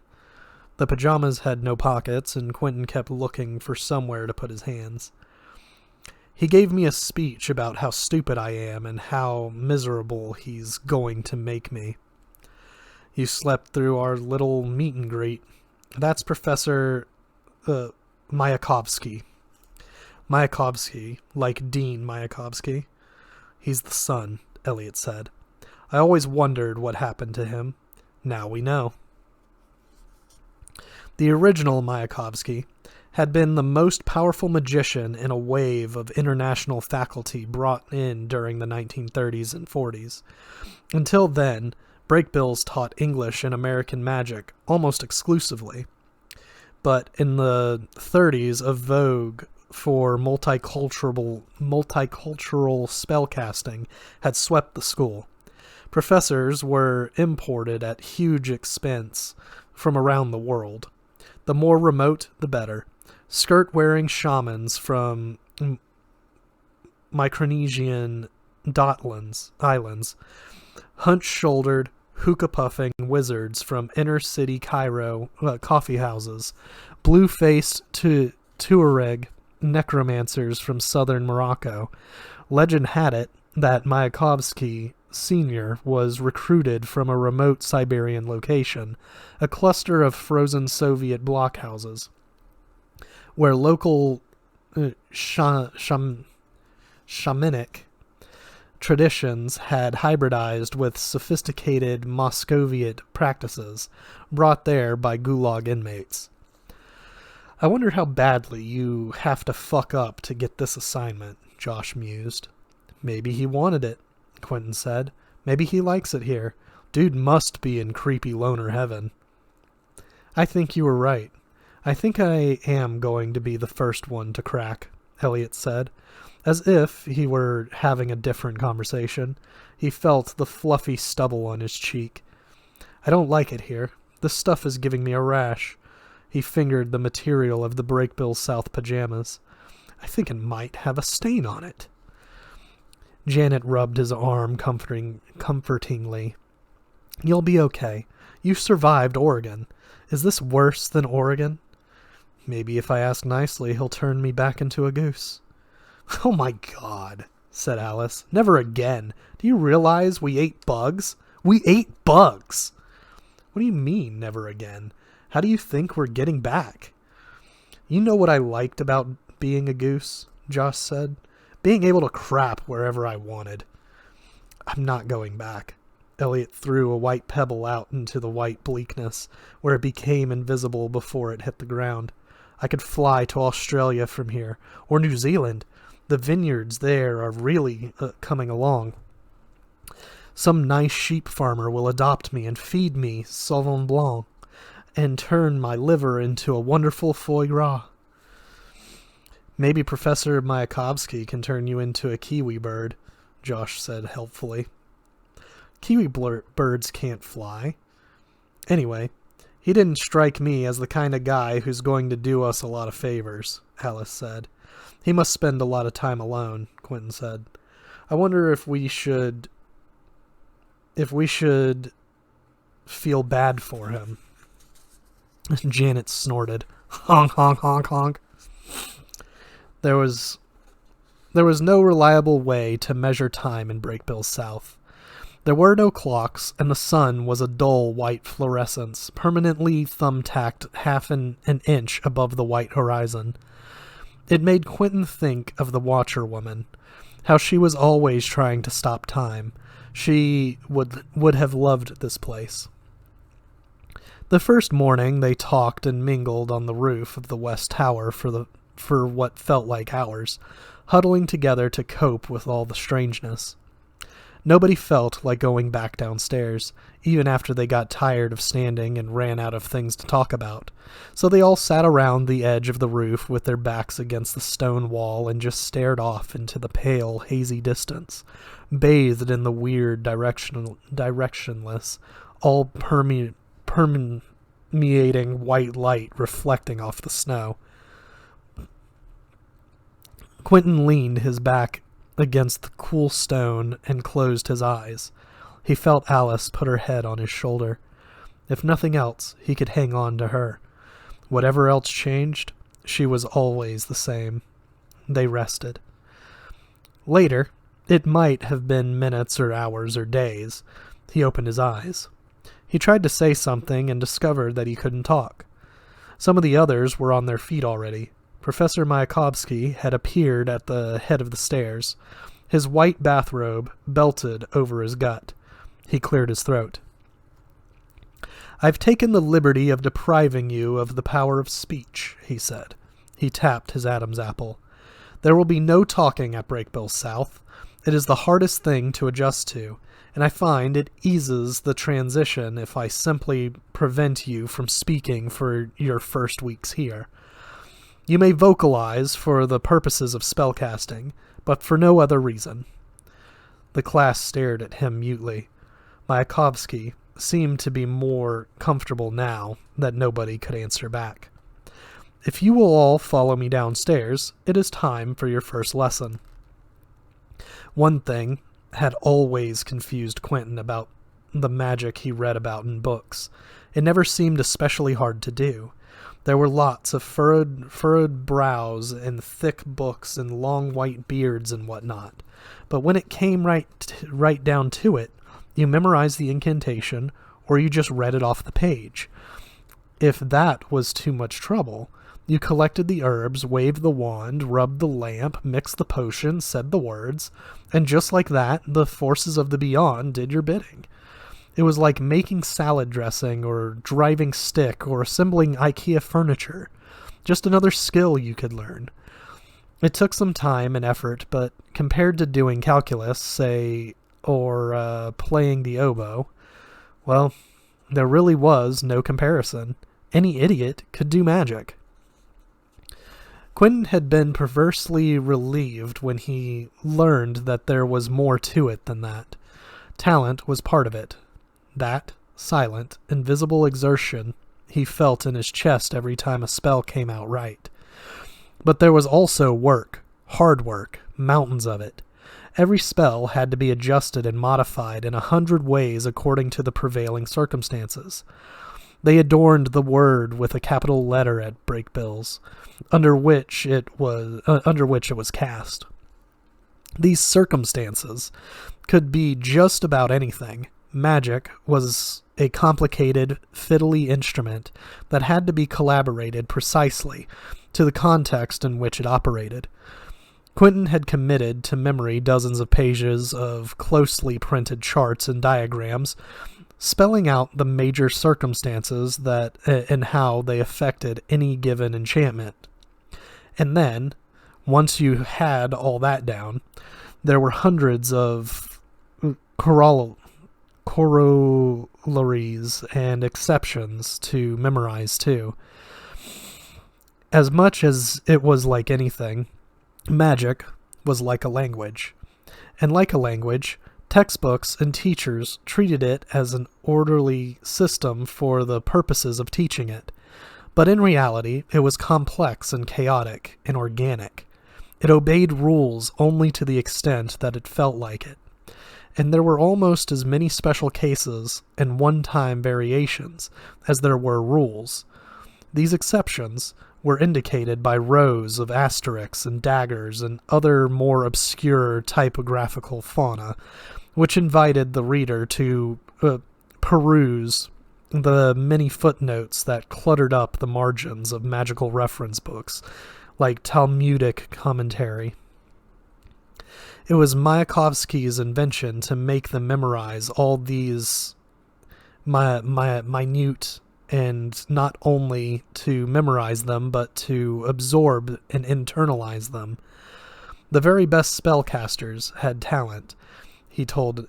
The pajamas had no pockets, and Quentin kept looking for somewhere to put his hands. "He gave me a speech about how stupid I am and how miserable he's going to make me." "You slept through our little meet and greet. That's Professor Mayakovsky." "Mayakovsky, like Dean Mayakovsky?" "He's the son," Elliot said. "I always wondered what happened to him. Now we know." The original Mayakovsky had been the most powerful magician in a wave of international faculty brought in during the 1930s and 40s. Until then, Breakbills taught English and American magic almost exclusively. But in the 30s, a vogue for multicultural spellcasting had swept the school. Professors were imported at huge expense from around the world. The more remote, the better. Skirt-wearing shamans from Micronesian islands, hunch-shouldered, hookah-puffing wizards from inner-city Cairo coffee houses, blue-faced Tuareg necromancers from southern Morocco. Legend had it that Mayakovsky Sr. was recruited from a remote Siberian location, a cluster of frozen Soviet blockhouses, where local shamanic traditions had hybridized with sophisticated Moscoviate practices brought there by gulag inmates. "I wonder how badly you have to fuck up to get this assignment," Josh mused. "Maybe he wanted it," Quentin said. "Maybe he likes it here. Dude must be in creepy loner heaven." "I think you were right. I think I am going to be the first one to crack," Elliot said. As if he were having a different conversation. He felt the fluffy stubble on his cheek. "I don't like it here. This stuff is giving me a rash." He fingered the material of the Breakbill South pajamas. "I think it might have a stain on it." Janet rubbed his arm comfortingly. "You'll be okay. You survived Oregon. Is this worse than Oregon?" "Maybe if I ask nicely, he'll turn me back into a goose." Oh my God, said Alice. Never again. Do you realize we ate bugs? We ate bugs! What do you mean, never again? How do you think we're getting back? You know what I liked about being a goose, Josh said. Being able to crap wherever I wanted. I'm not going back. Elliot threw a white pebble out into the white bleakness, where it became invisible before it hit the ground. I could fly to Australia from here, or New Zealand. The vineyards there are really coming along. Some nice sheep farmer will adopt me and feed me Sauvignon Blanc, and turn my liver into a wonderful foie gras. Maybe Professor Mayakovsky can turn you into a kiwi bird, Josh said helpfully. Kiwi birds can't fly. Anyway, he didn't strike me as the kind of guy who's going to do us a lot of favors, Alice said. He must spend a lot of time alone, Quentin said. I wonder if we should feel bad for him. Janet snorted. Honk, honk, honk, honk. There was no reliable way to measure time in Brakebill South. There were no clocks, and the sun was a dull white fluorescence, permanently thumbtacked half an inch above the white horizon. It made Quentin think of the Watcher woman, how she was always trying to stop time. She would have loved this place. The first morning they talked and mingled on the roof of the West Tower for what felt like hours, huddling together to cope with all the strangeness. Nobody felt like going back downstairs, even after they got tired of standing and ran out of things to talk about. So they all sat around the edge of the roof with their backs against the stone wall and just stared off into the pale, hazy distance, bathed in the weird, directionless, all permeating white light reflecting off the snow. Quentin leaned his back against the cool stone and closed his eyes. He felt Alice put her head on his shoulder. If nothing else, he could hang on to her. Whatever else changed, she was always the same. They rested. Later, it might have been minutes or hours or days, he opened his eyes. He tried to say something and discovered that he couldn't talk. Some of the others were on their feet already. Professor Mayakovsky had appeared at the head of the stairs, his white bathrobe belted over his gut. He cleared his throat. I've taken the liberty of depriving you of the power of speech, he said. He tapped his Adam's apple. There will be no talking at Brakebill South. It is the hardest thing to adjust to, and I find it eases the transition if I simply prevent you from speaking for your first weeks here. You may vocalize for the purposes of spellcasting, but for no other reason. The class stared at him mutely. Mayakovsky seemed to be more comfortable now that nobody could answer back. If you will all follow me downstairs, it is time for your first lesson. One thing had always confused Quentin about the magic he read about in books. It never seemed especially hard to do. There were lots of furrowed brows and thick books and long white beards and whatnot. But when it came right down to it, you memorized the incantation or you just read it off the page. If that was too much trouble, you collected the herbs, waved the wand, rubbed the lamp, mixed the potion, said the words, and just like that, the forces of the beyond did your bidding. It was like making salad dressing or driving stick or assembling IKEA furniture. Just another skill you could learn. It took some time and effort, but compared to doing calculus, say, or playing the oboe, well, there really was no comparison. Any idiot could do magic. Quentin had been perversely relieved when he learned that there was more to it than that. Talent was part of it. That silent, invisible exertion he felt in his chest every time a spell came out right. But there was also work, hard work, mountains of it. Every spell had to be adjusted and modified in 100 ways according to the prevailing circumstances. They adorned the word with a capital letter at Brakebills, under which it was cast. These circumstances could be just about anything. Magic was a complicated, fiddly instrument that had to be collaborated precisely to the context in which it operated. Quentin had committed to memory dozens of pages of closely printed charts and diagrams, spelling out the major circumstances that and how they affected any given enchantment. And then, once you had all that down, there were hundreds of corollaries and exceptions to memorize too. As much as it was like anything, magic was like a language. And like a language, textbooks and teachers treated it as an orderly system for the purposes of teaching it. But in reality, it was complex and chaotic and organic. It obeyed rules only to the extent that it felt like it. And there were almost as many special cases and one-time variations as there were rules. These exceptions were indicated by rows of asterisks and daggers and other more obscure typographical fauna, which invited the reader to peruse the many footnotes that cluttered up the margins of magical reference books, like Talmudic commentary. It was Mayakovsky's invention to make them memorize all these minute, and not only to memorize them, but to absorb and internalize them. The very best spellcasters had talent, he told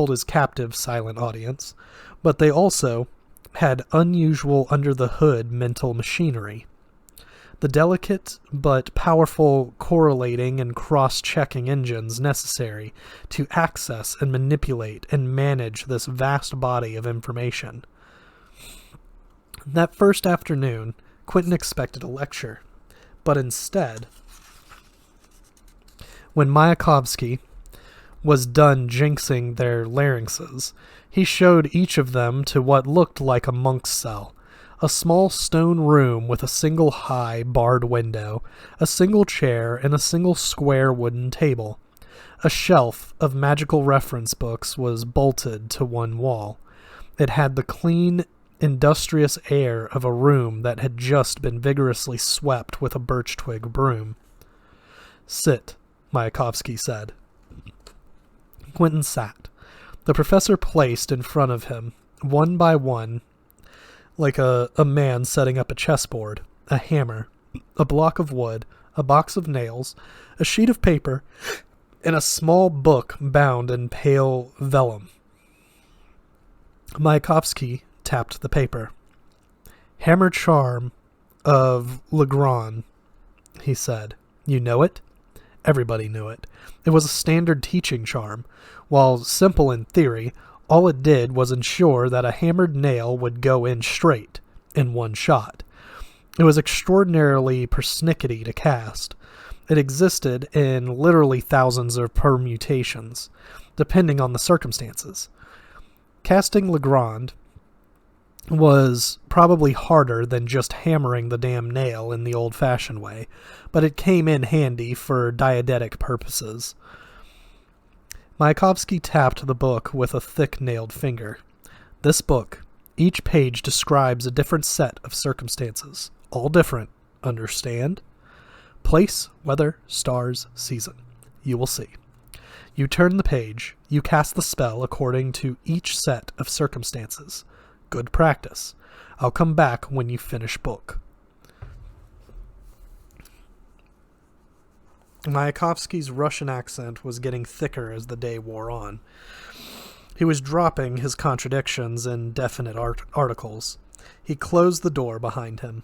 his captive silent audience, but they also had unusual under-the-hood mental machinery. The delicate but powerful correlating and cross-checking engines necessary to access and manipulate and manage this vast body of information. That first afternoon, Quentin expected a lecture, but instead, when Mayakovsky was done jinxing their larynxes, he showed each of them to what looked like a monk's cell, a small stone room with a single high, barred window, a single chair, and a single square wooden table. A shelf of magical reference books was bolted to one wall. It had the clean, industrious air of a room that had just been vigorously swept with a birch twig broom. "Sit," Mayakovsky said. Quentin sat. The professor placed in front of him, one by one, like a man setting up a chessboard, a hammer, a block of wood, a box of nails, a sheet of paper, and a small book bound in pale vellum. Mayakovsky tapped the paper. "Hammer charm of Legrand," he said. "You know it?" Everybody knew it. It was a standard teaching charm. While simple in theory, all it did was ensure that a hammered nail would go in straight, in one shot. It was extraordinarily persnickety to cast. It existed in literally thousands of permutations, depending on the circumstances. Casting Legrand was probably harder than just hammering the damn nail in the old-fashioned way, but it came in handy for diegetic purposes. Mayakovsky tapped the book with a thick-nailed finger. "This book, each page describes a different set of circumstances. All different, understand? Place, weather, stars, season. You will see. You turn the page, you cast the spell according to each set of circumstances. Good practice. I'll come back when you finish book." Mayakovsky's Russian accent was getting thicker as the day wore on. He was dropping his contradictions in definite articles. He closed the door behind him.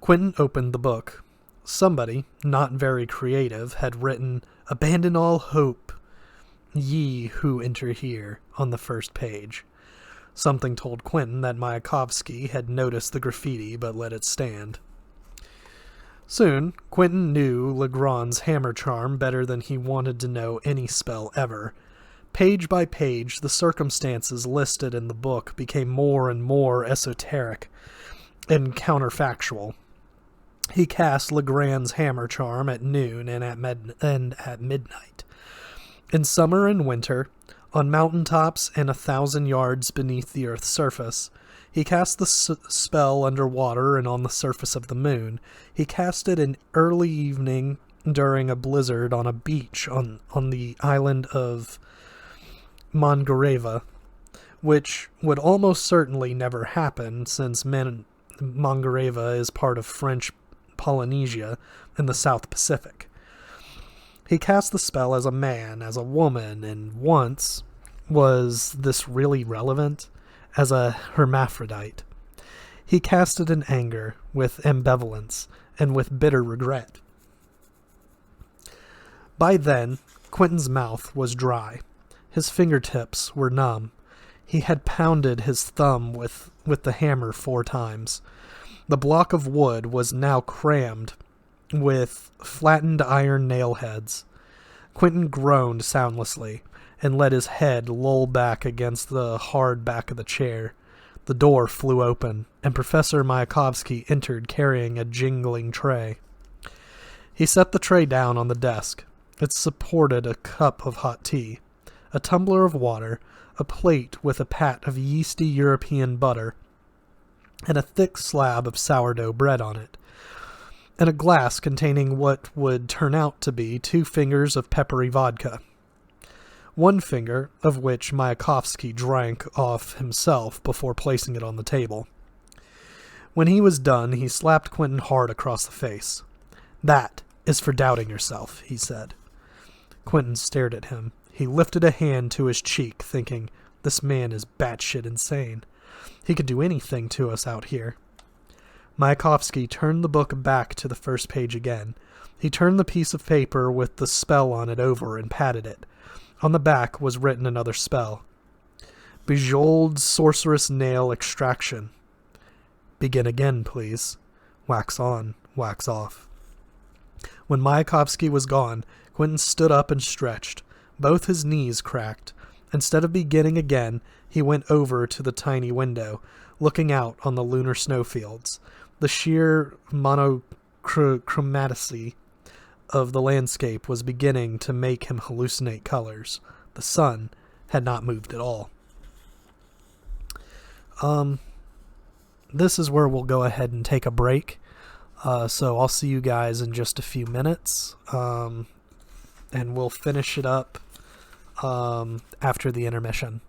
Quentin opened the book. Somebody, not very creative, had written, "Abandon all hope, ye who enter here," on the first page. Something told Quentin that Mayakovsky had noticed the graffiti but let it stand. Soon, Quentin knew Legrand's hammer charm better than he wanted to know any spell ever. Page by page, the circumstances listed in the book became more and more esoteric and counterfactual. He cast Legrand's hammer charm at noon and at midnight. In summer and winter, on mountaintops and 1,000 yards beneath the earth's surface, he cast the spell underwater and on the surface of the moon. He cast it in early evening during a blizzard on a beach on the island of Mangareva, which would almost certainly never happen since Mangareva is part of French Polynesia in the South Pacific. He cast the spell as a man, as a woman, and once, was this really relevant, as a hermaphrodite. He cast it in anger, with ambivalence, and with bitter regret. By then, Quentin's mouth was dry. His fingertips were numb. He had pounded his thumb with the hammer 4 times. The block of wood was now crammed with flattened iron nail heads. Quentin groaned soundlessly and let his head loll back against the hard back of the chair. The door flew open, and Professor Mayakovsky entered carrying a jingling tray. He set the tray down on the desk. It supported a cup of hot tea, a tumbler of water, a plate with a pat of yeasty European butter, and a thick slab of sourdough bread on it, and a glass containing what would turn out to be 2 fingers of peppery vodka, 1 finger of which Mayakovsky drank off himself before placing it on the table. When he was done, he slapped Quentin hard across the face. "That is for doubting yourself," he said. Quentin stared at him. He lifted a hand to his cheek, thinking, "This man is batshit insane. He could do anything to us out here." Mayakovsky turned the book back to the first page again. He turned the piece of paper with the spell on it over and patted it. On the back was written another spell. "Bejeweled sorceress nail extraction. Begin again, please. Wax on, wax off." When Mayakovsky was gone, Quentin stood up and stretched. Both his knees cracked. Instead of beginning again, he went over to the tiny window, looking out on the lunar snowfields. The sheer monochromaticity of the landscape was beginning to make him hallucinate colors. The sun had not moved at all. This is where we'll go ahead and take a break. So I'll see you guys in just a few minutes. And we'll finish it up after the intermission.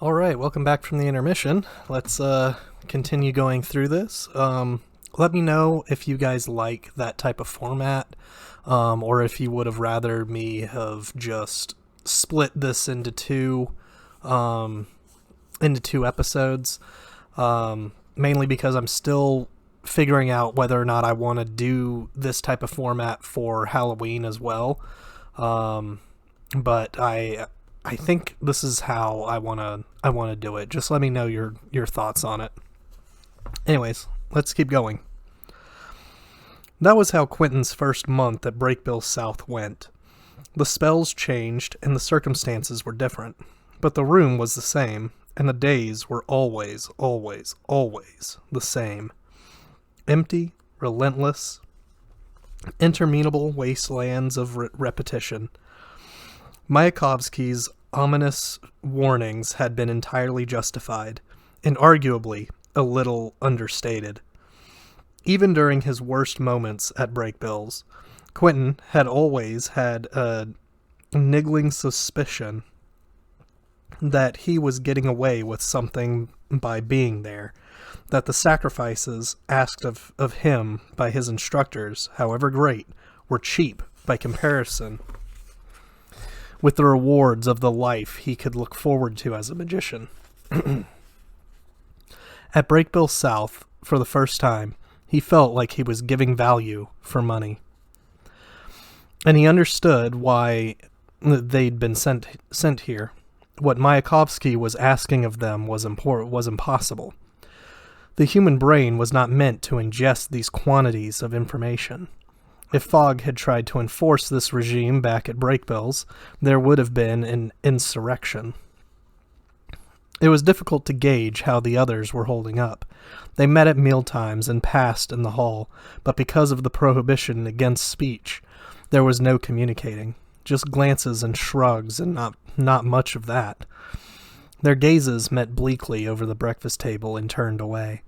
All right, welcome back from the intermission. Let's continue going through this. Let me know if you guys like that type of format, or if you would have rather me have just split this into two episodes. Mainly because I'm still figuring out whether or not I want to do this type of format for Halloween as well. But I think this is how I wanna do it. Just let me know your thoughts on it. Anyways, let's keep going. That was how Quentin's first month at Brakebill South went. The spells changed and the circumstances were different, but the room was the same, and the days were always, always, always the same. Empty, relentless, interminable wastelands of repetition. Mayakovsky's ominous warnings had been entirely justified, and arguably a little understated. Even during his worst moments at Brakebills, Quentin had always had a niggling suspicion that he was getting away with something by being there, that the sacrifices asked of him by his instructors, however great, were cheap by comparison with the rewards of the life he could look forward to as a magician. At Brakebill South, for the first time, he felt like he was giving value for money. And he understood why they'd been sent here. What Mayakovsky was asking of them was impossible. The human brain was not meant to ingest these quantities of information. If Fogg had tried to enforce this regime back at Brakebills, there would have been an insurrection. It was difficult to gauge how the others were holding up. They met at mealtimes and passed in the hall, but because of the prohibition against speech, there was no communicating, just glances and shrugs, and not much of that. Their gazes met bleakly over the breakfast table and turned away.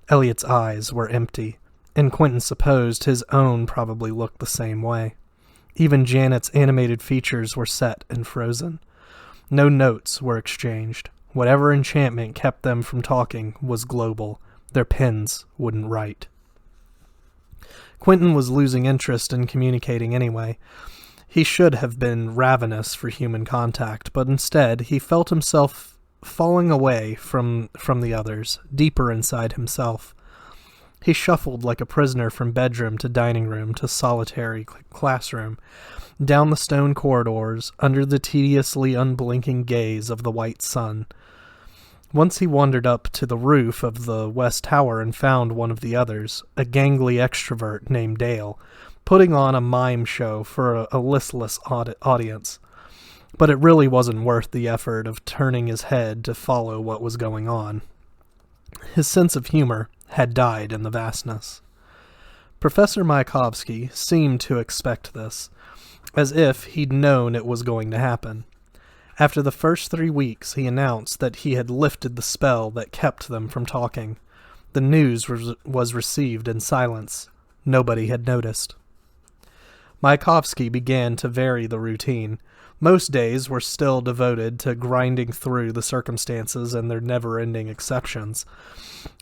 Elliot's eyes were empty, and Quentin supposed his own probably looked the same way. Even Janet's animated features were set and frozen. No notes were exchanged. Whatever enchantment kept them from talking was global. Their pens wouldn't write. Quentin was losing interest in communicating anyway. He should have been ravenous for human contact, but instead he felt himself falling away from the others, deeper inside himself. He shuffled like a prisoner from bedroom to dining room to solitary classroom, down the stone corridors, under the tediously unblinking gaze of the white sun. Once he wandered up to the roof of the West Tower and found one of the others, a gangly extrovert named Dale, putting on a mime show for a listless audience. But it really wasn't worth the effort of turning his head to follow what was going on. His sense of humor had died in the vastness. Professor Mayakovsky seemed to expect this, as if he'd known it was going to happen. After the first 3 weeks, he announced that he had lifted the spell that kept them from talking. The news was received in silence. Nobody had noticed. Mayakovsky began to vary the routine. Most days were still devoted to grinding through the circumstances and their never-ending exceptions.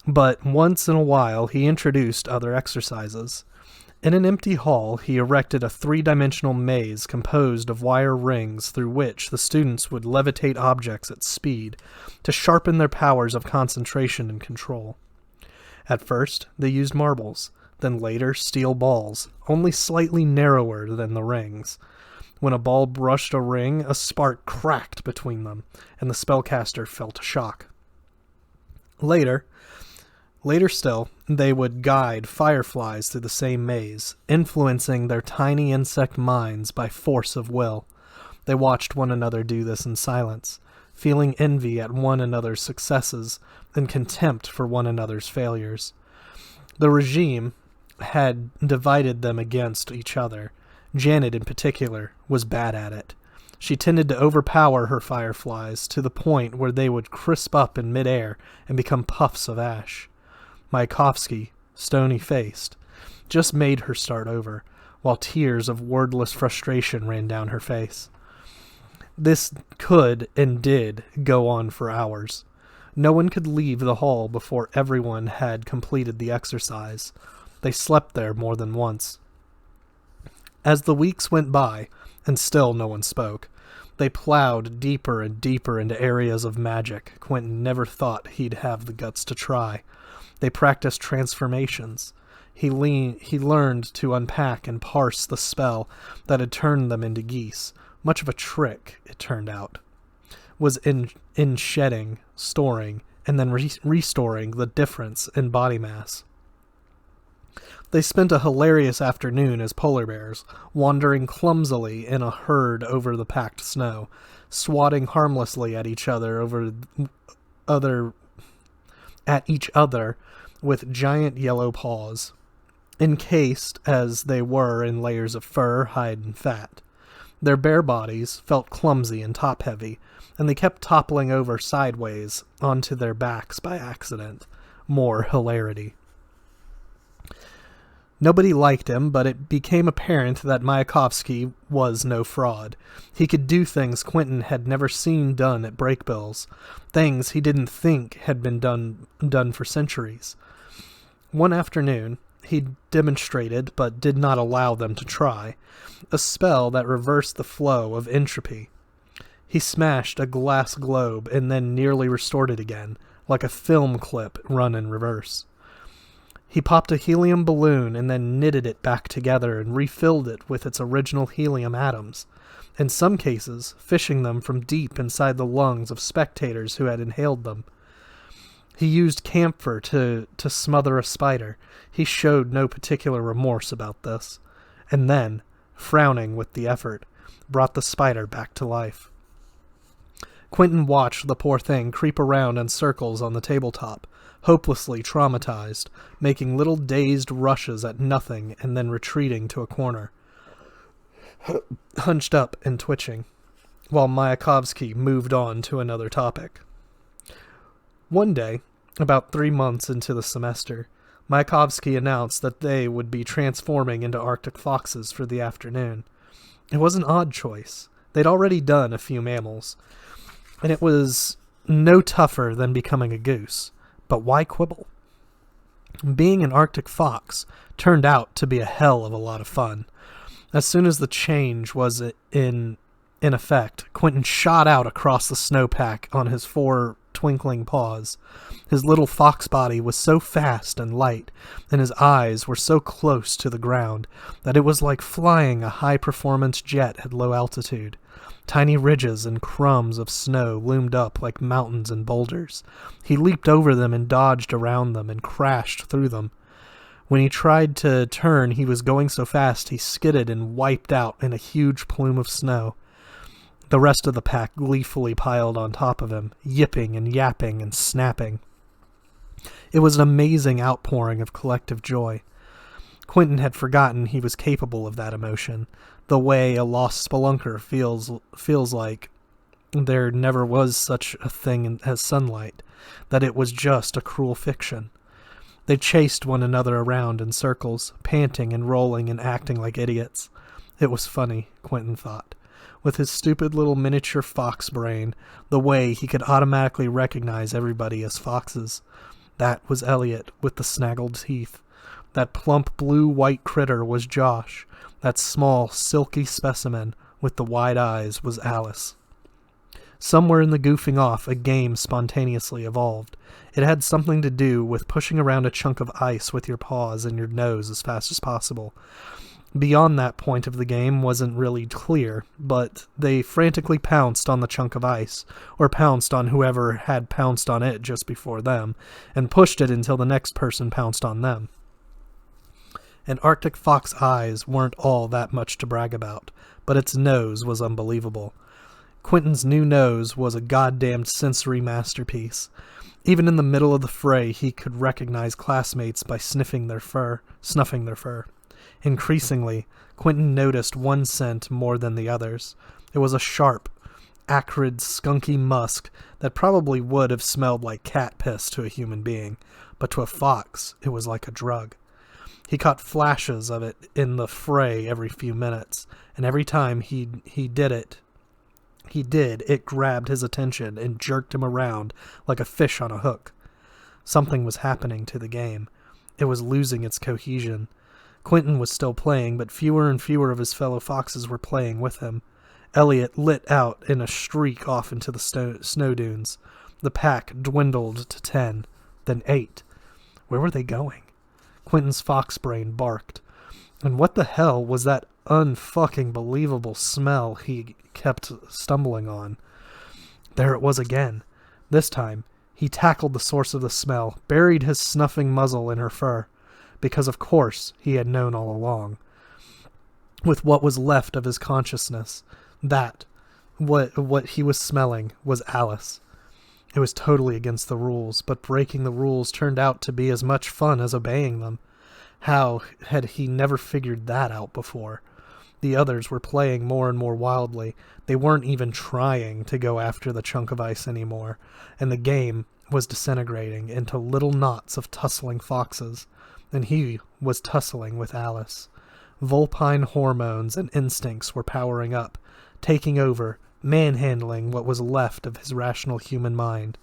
But once in a while, he introduced other exercises. In an empty hall, he erected a 3-dimensional maze composed of wire rings through which the students would levitate objects at speed to sharpen their powers of concentration and control. At first, they used marbles, then later steel balls, only slightly narrower than the rings. When a ball brushed a ring, a spark cracked between them, and the spellcaster felt a shock. Later still, they would guide fireflies through the same maze, influencing their tiny insect minds by force of will. They watched one another do this in silence, feeling envy at one another's successes and contempt for one another's failures. The regime had divided them against each other. Janet, in particular, was bad at it. She tended to overpower her fireflies to the point where they would crisp up in midair and become puffs of ash. Mayakovsky, stony-faced, just made her start over, while tears of wordless frustration ran down her face. This could and did go on for hours. No one could leave the hall before everyone had completed the exercise. They slept there more than once. As the weeks went by, and still no one spoke, they plowed deeper and deeper into areas of magic Quentin never thought he'd have the guts to try. They practiced transformations. He learned to unpack and parse the spell that had turned them into geese. Much of a trick, it turned out, was in shedding, storing, and then restoring the difference in body mass. They spent a hilarious afternoon as polar bears, wandering clumsily in a herd over the packed snow, swatting harmlessly at each other with giant yellow paws, encased as they were in layers of fur, hide, and fat. Their bare bodies felt clumsy and top-heavy, and they kept toppling over sideways onto their backs by accident. More hilarity. Nobody liked him, but it became apparent that Mayakovsky was no fraud. He could do things Quentin had never seen done at Brakebills, things he didn't think had been done for centuries. One afternoon, he demonstrated, but did not allow them to try, a spell that reversed the flow of entropy. He smashed a glass globe and then nearly restored it again, like a film clip run in reverse. He popped a helium balloon and then knitted it back together and refilled it with its original helium atoms, in some cases fishing them from deep inside the lungs of spectators who had inhaled them. He used camphor to smother a spider. He showed no particular remorse about this, and then, frowning with the effort, brought the spider back to life. Quentin watched the poor thing creep around in circles on the tabletop, hopelessly traumatized, making little dazed rushes at nothing and then retreating to a corner, hunched up and twitching, while Mayakovsky moved on to another topic. One day, about 3 months into the semester, Mayakovsky announced that they would be transforming into Arctic foxes for the afternoon. It was an odd choice. They'd already done a few mammals, and it was no tougher than becoming a goose. But why quibble? Being an Arctic fox turned out to be a hell of a lot of fun. As soon as the change was in effect, Quentin shot out across the snowpack on his 4 twinkling paws. His little fox body was so fast and light, and his eyes were so close to the ground, that it was like flying a high-performance jet at low altitude. Tiny ridges and crumbs of snow loomed up like mountains and boulders. He leaped over them and dodged around them and crashed through them. When he tried to turn, he was going so fast he skidded and wiped out in a huge plume of snow. The rest of the pack gleefully piled on top of him, yipping and yapping and snapping. It was an amazing outpouring of collective joy. Quentin had forgotten he was capable of that emotion, the way a lost spelunker feels like there never was such a thing as sunlight, that it was just a cruel fiction. They chased one another around in circles, panting and rolling and acting like idiots. It was funny, Quentin thought. With his stupid little miniature fox brain, the way he could automatically recognize everybody as foxes. That was Elliot with the snaggled teeth. That plump blue-white critter was Josh. That small, silky specimen with the wide eyes was Alice. Somewhere in the goofing off, a game spontaneously evolved. It had something to do with pushing around a chunk of ice with your paws and your nose as fast as possible. Beyond that point of the game wasn't really clear, but they frantically pounced on the chunk of ice, or pounced on whoever had pounced on it just before them, and pushed it until the next person pounced on them. And Arctic fox eyes weren't all that much to brag about, but its nose was unbelievable. Quentin's new nose was a goddamned sensory masterpiece. Even in the middle of the fray, he could recognize classmates by snuffing their fur. Increasingly, Quentin noticed one scent more than the others. It was a sharp, acrid, skunky musk that probably would have smelled like cat piss to a human being, but to a fox it was like a drug. He caught flashes of it in the fray every few minutes, and every time he did, it grabbed his attention and jerked him around like a fish on a hook. Something was happening to the game. It was losing its cohesion. Quentin was still playing, but fewer and fewer of his fellow foxes were playing with him. Elliot lit out in a streak off into the snow dunes. The pack dwindled to 10, then 8. Where were they going? Quentin's fox brain barked. And what the hell was that unfucking believable smell he kept stumbling on? There it was again. This time, he tackled the source of the smell, buried his snuffing muzzle in her fur. Because of course he had known all along. With what was left of his consciousness, what he was smelling was Alice. It was totally against the rules, but breaking the rules turned out to be as much fun as obeying them. How had he never figured that out before? The others were playing more and more wildly. They weren't even trying to go after the chunk of ice anymore, and the game was disintegrating into little knots of tussling foxes. and he was tussling with Alice. Vulpine hormones and instincts were powering up, taking over, manhandling what was left of his rational human mind.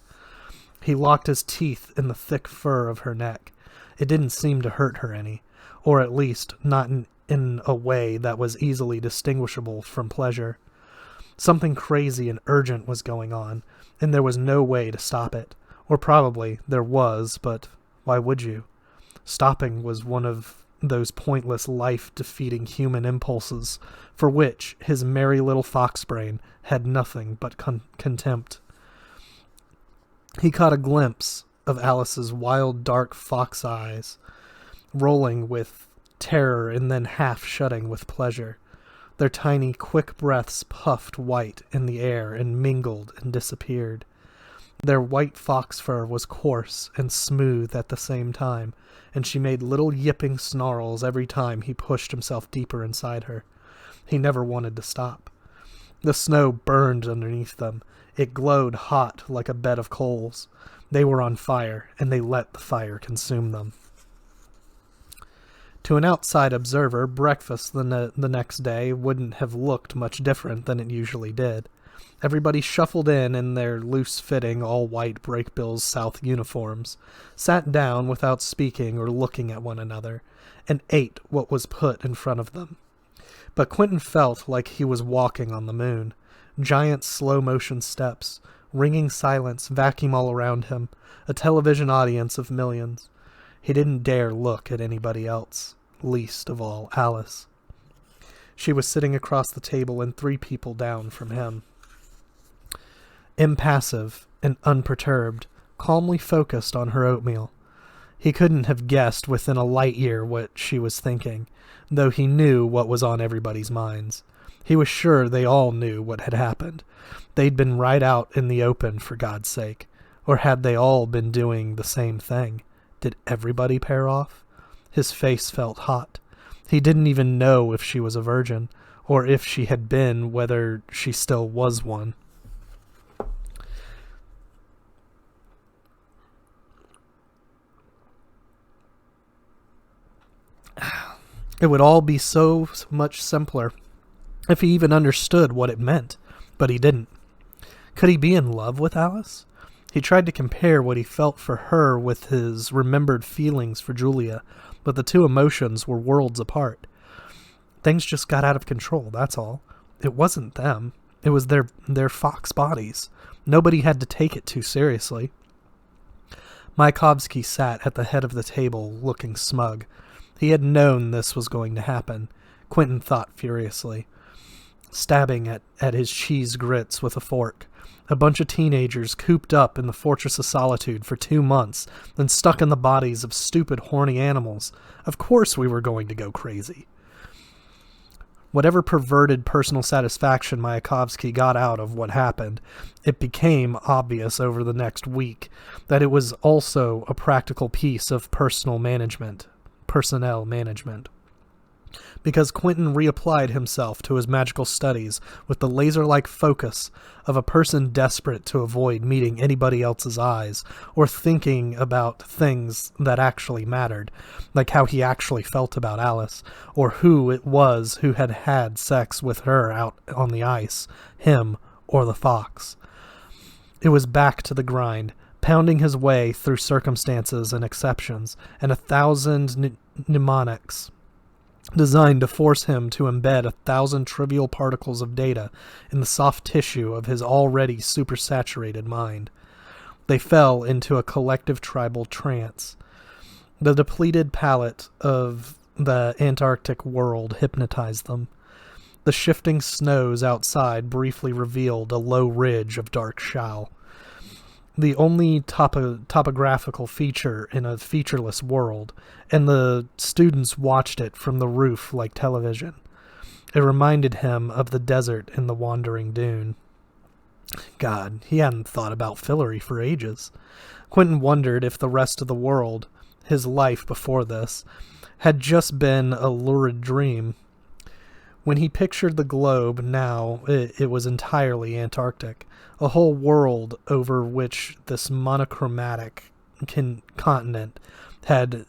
He locked his teeth in the thick fur of her neck. It didn't seem to hurt her any, or at least not in a way that was easily distinguishable from pleasure. Something crazy and urgent was going on, and there was no way to stop it. Or probably there was, but why would you? Stopping was one of those pointless, life-defeating human impulses for which his merry little fox brain had nothing but contempt. He caught a glimpse of Alice's wild, dark fox eyes, rolling with terror and then half shutting with pleasure. Their tiny, quick breaths puffed white in the air and mingled and disappeared. Their white fox fur was coarse and smooth at the same time, and she made little yipping snarls every time he pushed himself deeper inside her. He never wanted to stop. The snow burned underneath them. It glowed hot like a bed of coals. They were on fire, and they let the fire consume them. To an outside observer, breakfast the next day wouldn't have looked much different than it usually did. Everybody shuffled in their loose-fitting, all-white Brakebills South uniforms, sat down without speaking or looking at one another, and ate what was put in front of them. But Quentin felt like he was walking on the moon. Giant slow-motion steps, ringing silence, vacuum all around him, a television audience of millions. He didn't dare look at anybody else, least of all Alice. She was sitting across the table and 3 people down from him. Impassive and unperturbed, calmly focused on her oatmeal. He couldn't have guessed within a light year what she was thinking, though he knew what was on everybody's minds. He was sure they all knew what had happened. They'd been right out in the open, for God's sake. Or had they all been doing the same thing? Did everybody pair off? His face felt hot. He didn't even know if she was a virgin, or if she had been, whether she still was one. It would all be so much simpler if he even understood what it meant, but he didn't. Could he be in love with Alice? He tried to compare what he felt for her with his remembered feelings for Julia, but the two emotions were worlds apart. Things just got out of control, that's all. It wasn't them. It was their fox bodies. Nobody had to take it too seriously. Mayakovsky sat at the head of the table, looking smug. He had known this was going to happen, Quentin thought furiously, stabbing at his cheese grits with a fork. A bunch of teenagers cooped up in the Fortress of Solitude for 2 months, then stuck in the bodies of stupid, horny animals. Of course we were going to go crazy. Whatever perverted personal satisfaction Mayakovsky got out of what happened, it became obvious over the next week that it was also a practical piece of personnel management. Because Quentin reapplied himself to his magical studies with the laser-like focus of a person desperate to avoid meeting anybody else's eyes or thinking about things that actually mattered, like how he actually felt about Alice, or who it was who had had sex with her out on the ice, him or the fox. It was back to the grind, pounding his way through circumstances and exceptions, and 1,000 mnemonics designed to force him to embed 1,000 trivial particles of data in the soft tissue of his already supersaturated mind. They fell into a collective tribal trance. The depleted palate of the Antarctic world hypnotized them. The shifting snows outside briefly revealed a low ridge of dark shale. The only topographical feature in a featureless world, and the students watched it from the roof like television. It reminded him of the desert in the Wandering Dune. God, he hadn't thought about Fillory for ages. Quentin wondered if the rest of the world, his life before this, had just been a lurid dream. When he pictured the globe now, it was entirely Antarctic, a whole world over which this monochromatic continent had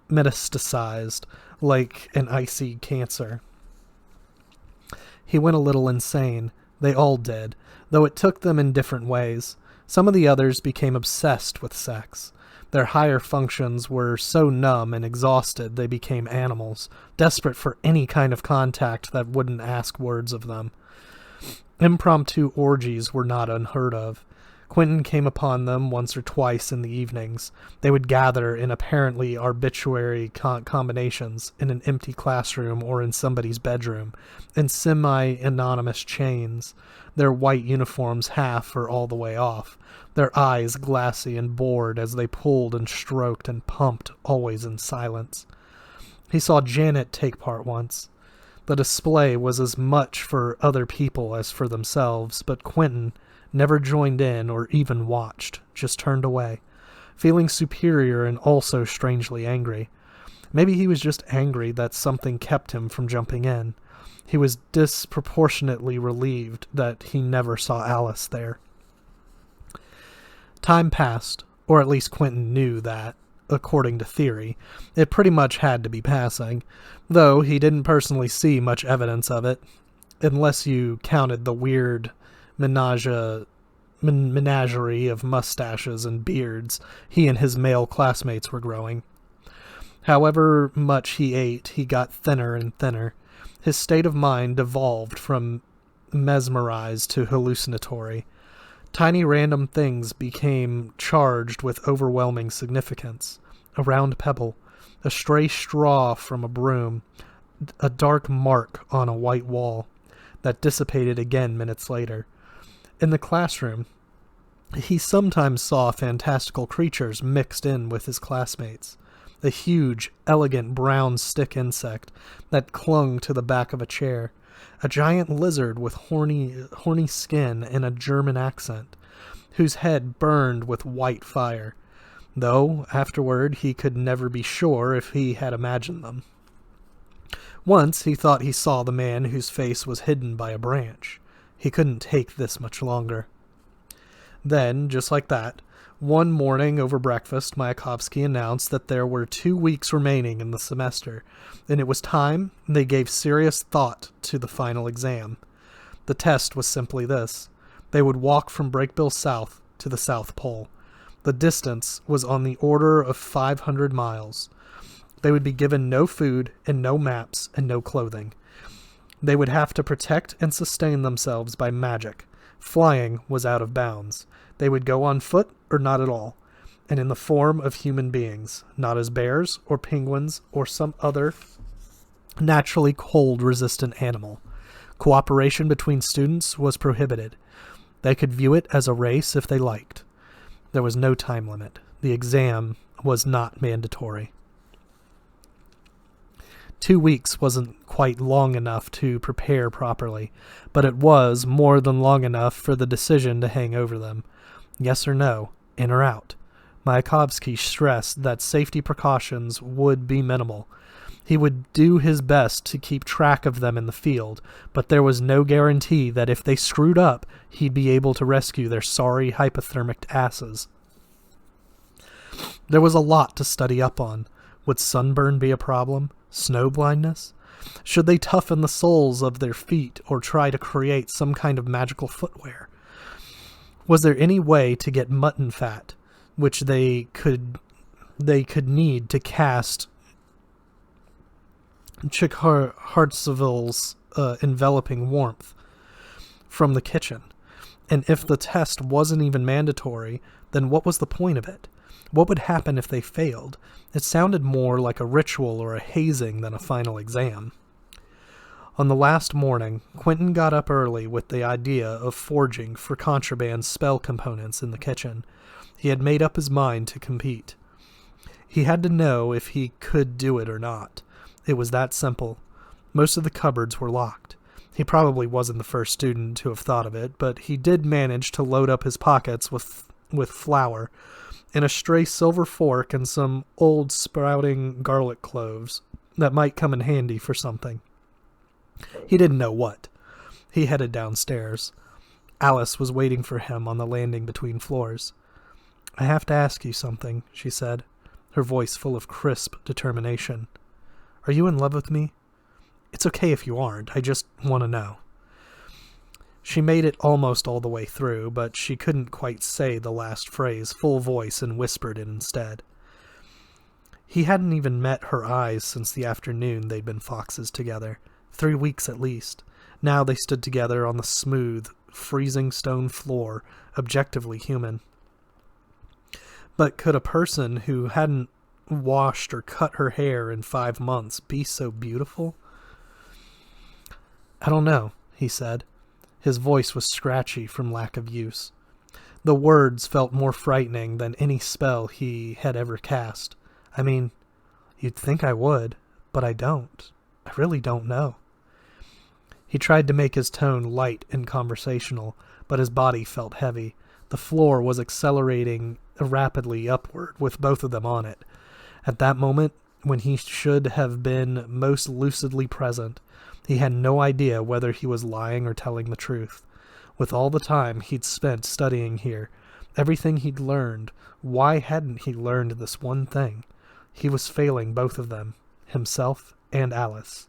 metastasized like an icy cancer. He went a little insane. They all did, though it took them in different ways. Some of the others became obsessed with sex. Their higher functions were so numb and exhausted they became animals, desperate for any kind of contact that wouldn't ask words of them. Impromptu orgies were not unheard of. Quentin came upon them once or twice in the evenings. They would gather in apparently arbitrary combinations in an empty classroom or in somebody's bedroom, in semi-anonymous chains, their white uniforms half or all the way off, their eyes glassy and bored as they pulled and stroked and pumped, always in silence. He saw Janet take part once. The display was as much for other people as for themselves, but Quentin never joined in or even watched, just turned away, feeling superior and also strangely angry. Maybe he was just angry that something kept him from jumping in. He was disproportionately relieved that he never saw Alice there. Time passed, or at least Quentin knew that, according to theory, it pretty much had to be passing, though he didn't personally see much evidence of it, unless you counted the weird menagerie of mustaches and beards he and his male classmates were growing. However much he ate, he got thinner and thinner. His state of mind devolved from mesmerized to hallucinatory. Tiny random things became charged with overwhelming significance. A round pebble, a stray straw from a broom, a dark mark on a white wall that dissipated again minutes later. In the classroom, he sometimes saw fantastical creatures mixed in with his classmates. A huge, elegant brown stick insect that clung to the back of a chair. A giant lizard with horny skin and a German accent, whose head burned with white fire, though afterward he could never be sure if he had imagined them. Once he thought he saw the man whose face was hidden by a branch. He couldn't take this much longer. Then, just like that, one morning over breakfast, Mayakovsky announced that there were 2 weeks remaining in the semester, and it was time they gave serious thought to the final exam. The test was simply this. They would walk from Brakebill South to the South Pole. The distance was on the order of 500 miles. They would be given no food and no maps and no clothing. They would have to protect and sustain themselves by magic. Flying was out of bounds. They would go on foot or not at all, and in the form of human beings, not as bears or penguins or some other naturally cold-resistant animal. Cooperation between students was prohibited. They could view it as a race if they liked. There was no time limit. The exam was not mandatory. 2 weeks wasn't quite long enough to prepare properly, but it was more than long enough for the decision to hang over them. Yes or no, in or out. Mayakovsky stressed that safety precautions would be minimal. He would do his best to keep track of them in the field, but there was no guarantee that if they screwed up, he'd be able to rescue their sorry hypothermic asses. There was a lot to study up on. Would sunburn be a problem? Snow blindness? Should they toughen the soles of their feet or try to create some kind of magical footwear? Was there any way to get mutton fat, which they could need to cast Hartseville's enveloping warmth from the kitchen? And if the test wasn't even mandatory, then what was the point of it? What would happen if they failed? It sounded more like a ritual or a hazing than a final exam. On the last morning, Quentin got up early with the idea of forging for contraband spell components in the kitchen. He had made up his mind to compete. He had to know if he could do it or not. It was that simple. Most of the cupboards were locked. He probably wasn't the first student to have thought of it, but he did manage to load up his pockets with flour and a stray silver fork and some old sprouting garlic cloves that might come in handy for something. He didn't know what. He headed downstairs. Alice was waiting for him on the landing between floors. "I have to ask you something," she said. her voice full of crisp determination. "Are you in love with me? It's okay if you aren't. I just want to know." She made it almost all the way through, but she couldn't quite say the last phrase full voice and whispered it instead. He hadn't even met her eyes since the afternoon they'd been foxes together. 3 weeks at least. Now they stood together on the smooth, freezing stone floor, objectively human. But could a person who hadn't washed or cut her hair in 5 months be so beautiful? "I don't know," he said. His voice was scratchy from lack of use. The words felt more frightening than any spell he had ever cast. "I mean, you'd think I would, but I don't. I really don't know." He tried to make his tone light and conversational, but his body felt heavy. The floor was accelerating rapidly upward, with both of them on it. At that moment, when he should have been most lucidly present, he had no idea whether he was lying or telling the truth. With all the time he'd spent studying here, everything he'd learned, why hadn't he learned this one thing? He was failing both of them, himself and Alice.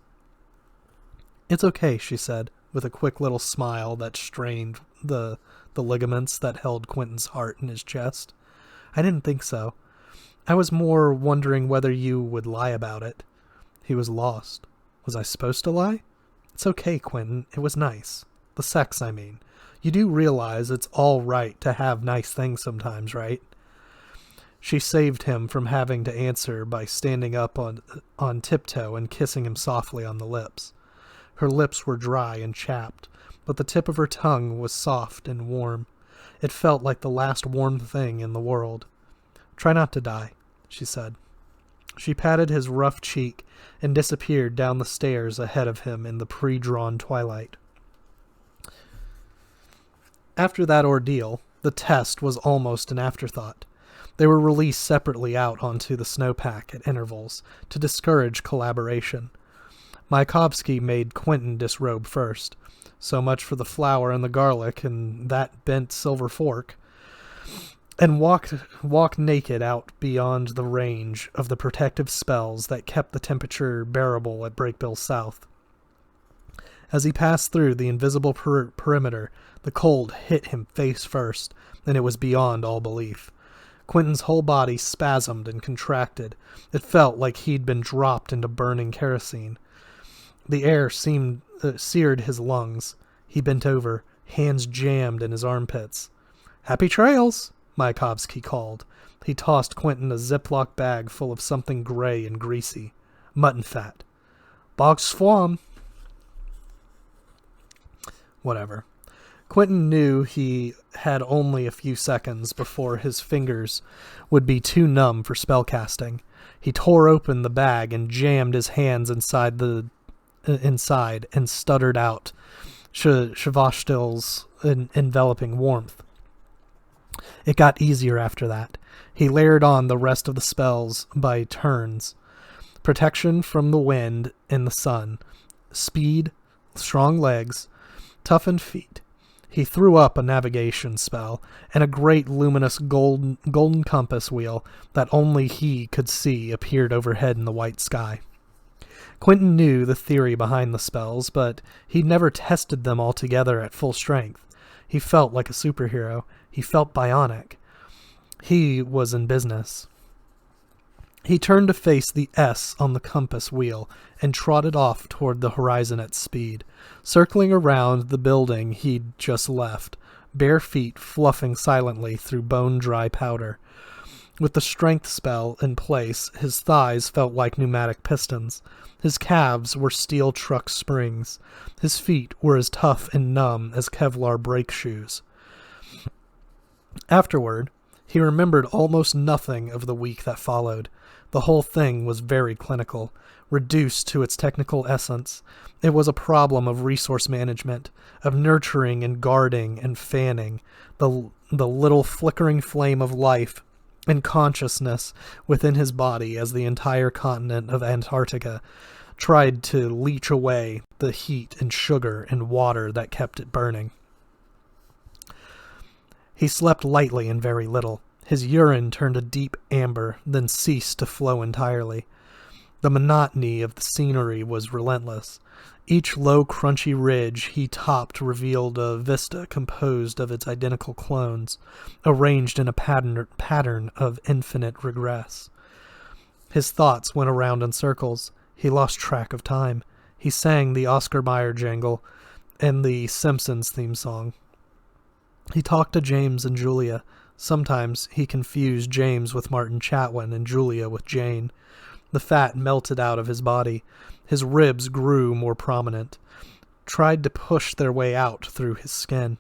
"It's okay," she said, with a quick little smile that strained the ligaments that held Quentin's heart in his chest. "I didn't think so. I was more wondering whether you would lie about it." He was lost. Was I supposed to lie? "It's okay, Quentin. It was nice. The sex, I mean. You do realize it's all right to have nice things sometimes, right?" She saved him from having to answer by standing up on tiptoe and kissing him softly on the lips. Her lips were dry and chapped, but the tip of her tongue was soft and warm. It felt like the last warm thing in the world. "Try not to die," she said. She patted his rough cheek and disappeared down the stairs ahead of him in the pre-drawn twilight. After that ordeal, the test was almost an afterthought. They were released separately out onto the snowpack at intervals to discourage collaboration. Mayakovsky made Quentin disrobe first. So much for the flour and the garlic and that bent silver fork. And walked naked out beyond the range of the protective spells that kept the temperature bearable at Brakebill South. As he passed through the invisible perimeter, the cold hit him face first, and it was beyond all belief. Quentin's whole body spasmed and contracted. It felt like he'd been dropped into burning kerosene. The air seared his lungs. He bent over, hands jammed in his armpits. "Happy trails!" Mayakovsky called. He tossed Quentin a Ziploc bag full of something gray and greasy. Mutton fat. "Bog swam." Whatever. Quentin knew he had only a few seconds before his fingers would be too numb for spellcasting. He tore open the bag and jammed his hands inside and stuttered out Shavashtil's enveloping warmth. It got easier after that. He layered on the rest of the spells by turns. Protection from the wind and the sun. Speed, strong legs, toughened feet. He threw up a navigation spell and a great luminous golden compass wheel that only he could see appeared overhead in the white sky. Quentin knew the theory behind the spells, but he'd never tested them all together at full strength. He felt like a superhero. He felt bionic. He was in business. He turned to face the S on the compass wheel and trotted off toward the horizon at speed, circling around the building he'd just left, bare feet fluffing silently through bone-dry powder. With the strength spell in place, his thighs felt like pneumatic pistons. His calves were steel truck springs. His feet were as tough and numb as Kevlar brake shoes. Afterward, he remembered almost nothing of the week that followed. The whole thing was very clinical, reduced to its technical essence. It was a problem of resource management, of nurturing and guarding and fanning the little flickering flame of life and consciousness within his body as the entire continent of Antarctica tried to leach away the heat and sugar and water that kept it burning. He slept lightly and very little. His urine turned a deep amber, then ceased to flow entirely. The monotony of the scenery was relentless. Each low, crunchy ridge he topped revealed a vista composed of its identical clones, arranged in a pattern of infinite regress. His thoughts went around in circles. He lost track of time. He sang the Oscar Mayer jingle and the Simpsons theme song. He talked to James and Julia. Sometimes he confused James with Martin Chatwin and Julia with Jane. The fat melted out of his body. His ribs grew more prominent, tried to push their way out through his skin.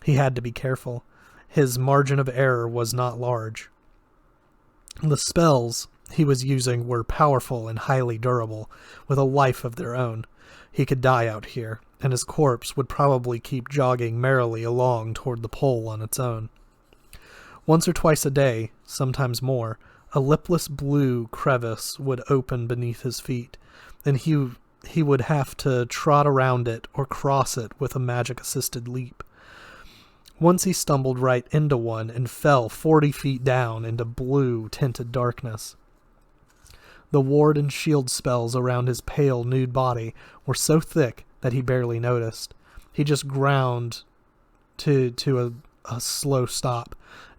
He had to be careful. His margin of error was not large. The spells he was using were powerful and highly durable, with a life of their own. He could die out here, and his corpse would probably keep jogging merrily along toward the pole on its own. Once or twice a day, sometimes more, a lipless blue crevice would open beneath his feet, and he would have to trot around it or cross it with a magic-assisted leap. Once he stumbled right into one and fell 40 feet down into blue-tinted darkness. The ward and shield spells around his pale, nude body were so thick that he barely noticed. He just ground to a slow stop,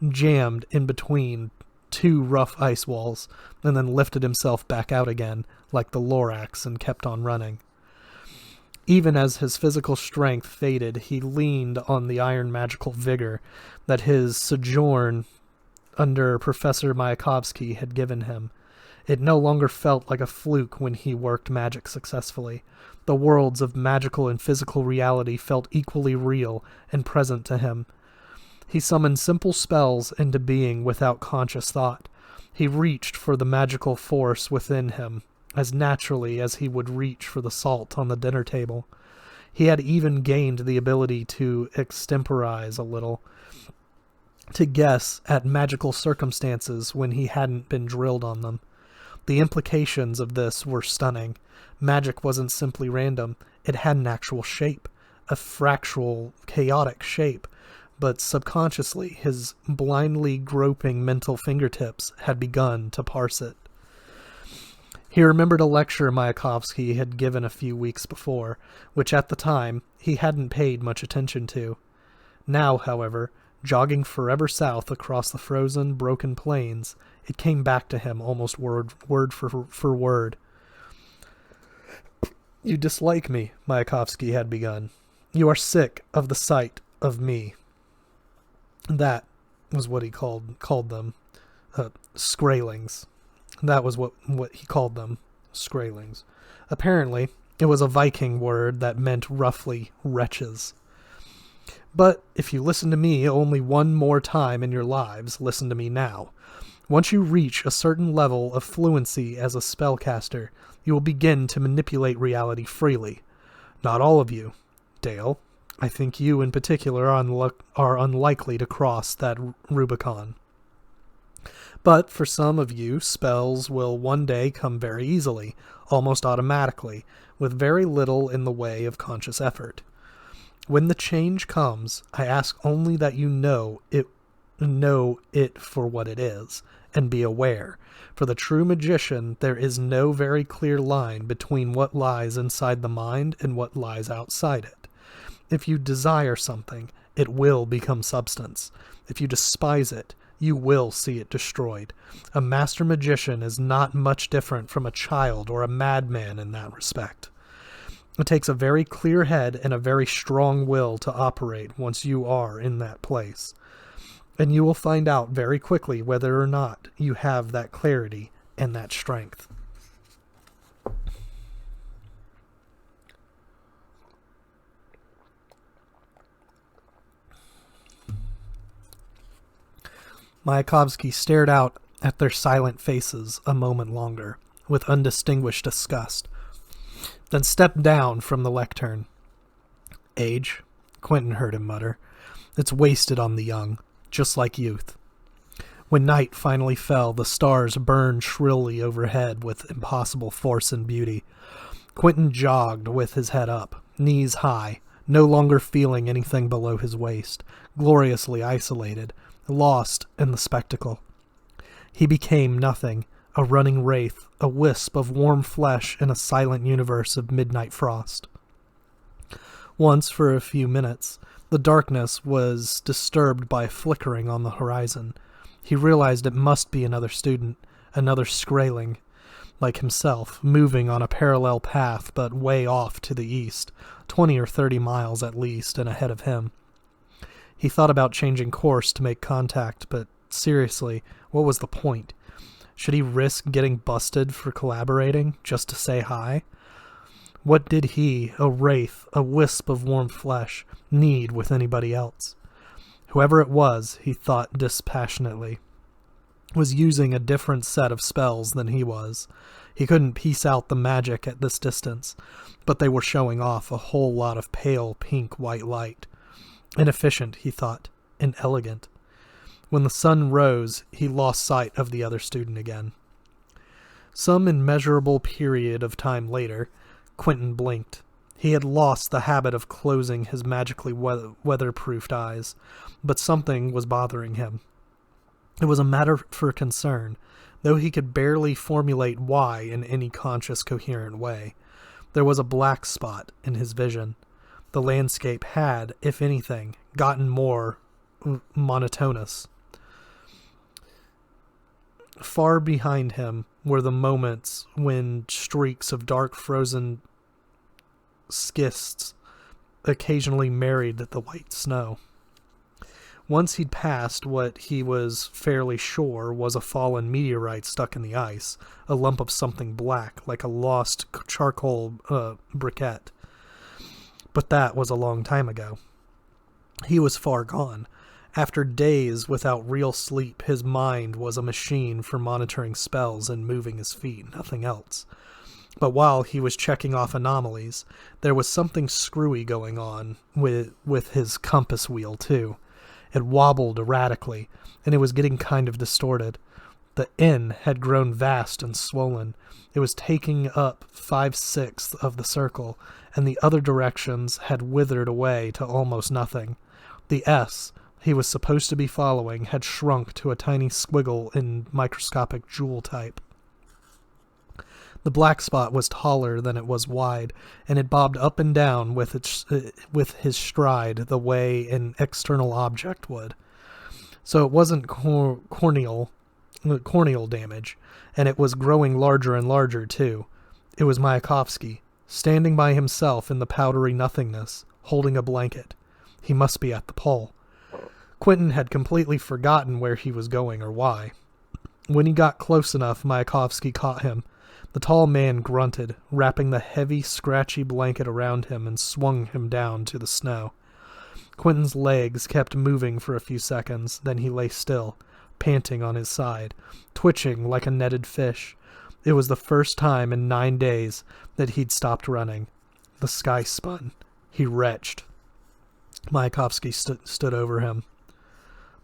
jammed in between two rough ice walls, and then lifted himself back out again like the Lorax and kept on running. Even as his physical strength faded, he leaned on the iron magical vigor that his sojourn under Professor Mayakovsky had given him. It no longer felt like a fluke when he worked magic successfully. The worlds of magical and physical reality felt equally real and present to him. He summoned simple spells into being without conscious thought. He reached for the magical force within him, as naturally as he would reach for the salt on the dinner table. He had even gained the ability to extemporize a little, to guess at magical circumstances when he hadn't been drilled on them. The implications of this were stunning. Magic wasn't simply random. It had an actual shape, a fractal, chaotic shape, but subconsciously his blindly groping mental fingertips had begun to parse it. He remembered a lecture Mayakovsky had given a few weeks before, which at the time he hadn't paid much attention to. Now, however, jogging forever south across the frozen, broken plains, it came back to him almost word for word. "You dislike me," Mayakovsky had begun. "You are sick of the sight of me." That was what he called them. Skraelings. That was what he called them. Skraelings. Apparently, it was a Viking word that meant roughly wretches. "But if you listen to me only one more time in your lives, listen to me now. Once you reach a certain level of fluency as a spellcaster, you will begin to manipulate reality freely. Not all of you, Dale. I think you in particular are unlikely to cross that Rubicon. But for some of you, spells will one day come very easily, almost automatically, with very little in the way of conscious effort. When the change comes, I ask only that you know it for what it is, and be aware. For the true magician, there is no very clear line between what lies inside the mind and what lies outside it. If you desire something, it will become substance. If you despise it, you will see it destroyed. A master magician is not much different from a child or a madman in that respect. It takes a very clear head and a very strong will to operate once you are in that place. And you will find out very quickly whether or not you have that clarity and that strength." Mayakovsky stared out at their silent faces a moment longer, with undistinguished disgust, then stepped down from the lectern. "Age," Quentin heard him mutter. "It's wasted on the young, just like youth." When night finally fell, the stars burned shrilly overhead with impossible force and beauty. Quentin jogged with his head up, knees high, no longer feeling anything below his waist, gloriously isolated, lost in the spectacle. He became nothing, a running wraith, a wisp of warm flesh in a silent universe of midnight frost. Once, for a few minutes, the darkness was disturbed by a flickering on the horizon. He realized it must be another student, another Skraeling, like himself, moving on a parallel path but way off to the east, 20 or 30 miles at least, and ahead of him. He thought about changing course to make contact, but seriously, what was the point? Should he risk getting busted for collaborating just to say hi? What did he, a wraith, a wisp of warm flesh, need with anybody else? Whoever it was, he thought dispassionately, was using a different set of spells than he was. He couldn't piece out the magic at this distance, but they were showing off a whole lot of pale pink-white light. Inefficient, he thought, inelegant. When the sun rose, he lost sight of the other student again. Some immeasurable period of time later, Quentin blinked. He had lost the habit of closing his magically weatherproofed eyes, but something was bothering him. It was a matter for concern, though he could barely formulate why in any conscious, coherent way. There was a black spot in his vision. The landscape had, if anything, gotten more monotonous. Far behind him were the moments when streaks of dark frozen schists occasionally married the white snow. Once he'd passed what he was fairly sure was a fallen meteorite stuck in the ice, a lump of something black, like a lost charcoal briquette. But that was a long time ago. He was far gone. After days without real sleep, his mind was a machine for monitoring spells and moving his feet, nothing else. But while he was checking off anomalies, there was something screwy going on with his compass wheel, too. It wobbled erratically, and it was getting kind of distorted. The N had grown vast and swollen. It was taking up 5/6 of the circle, and the other directions had withered away to almost nothing. The S he was supposed to be following had shrunk to a tiny squiggle in microscopic jewel type. The black spot was taller than it was wide, and it bobbed up and down with his stride the way an external object would. So it wasn't corneal damage, and it was growing larger and larger, too. It was Mayakovsky, standing by himself in the powdery nothingness, holding a blanket. He must be at the pole. Quentin had completely forgotten where he was going or why. When he got close enough, Mayakovsky caught him. The tall man grunted, wrapping the heavy, scratchy blanket around him, and swung him down to the snow. Quentin's legs kept moving for a few seconds, then he lay still, panting on his side, twitching like a netted fish. It was the first time in 9 days that he'd stopped running. The sky spun. He retched. Mayakovsky stood over him.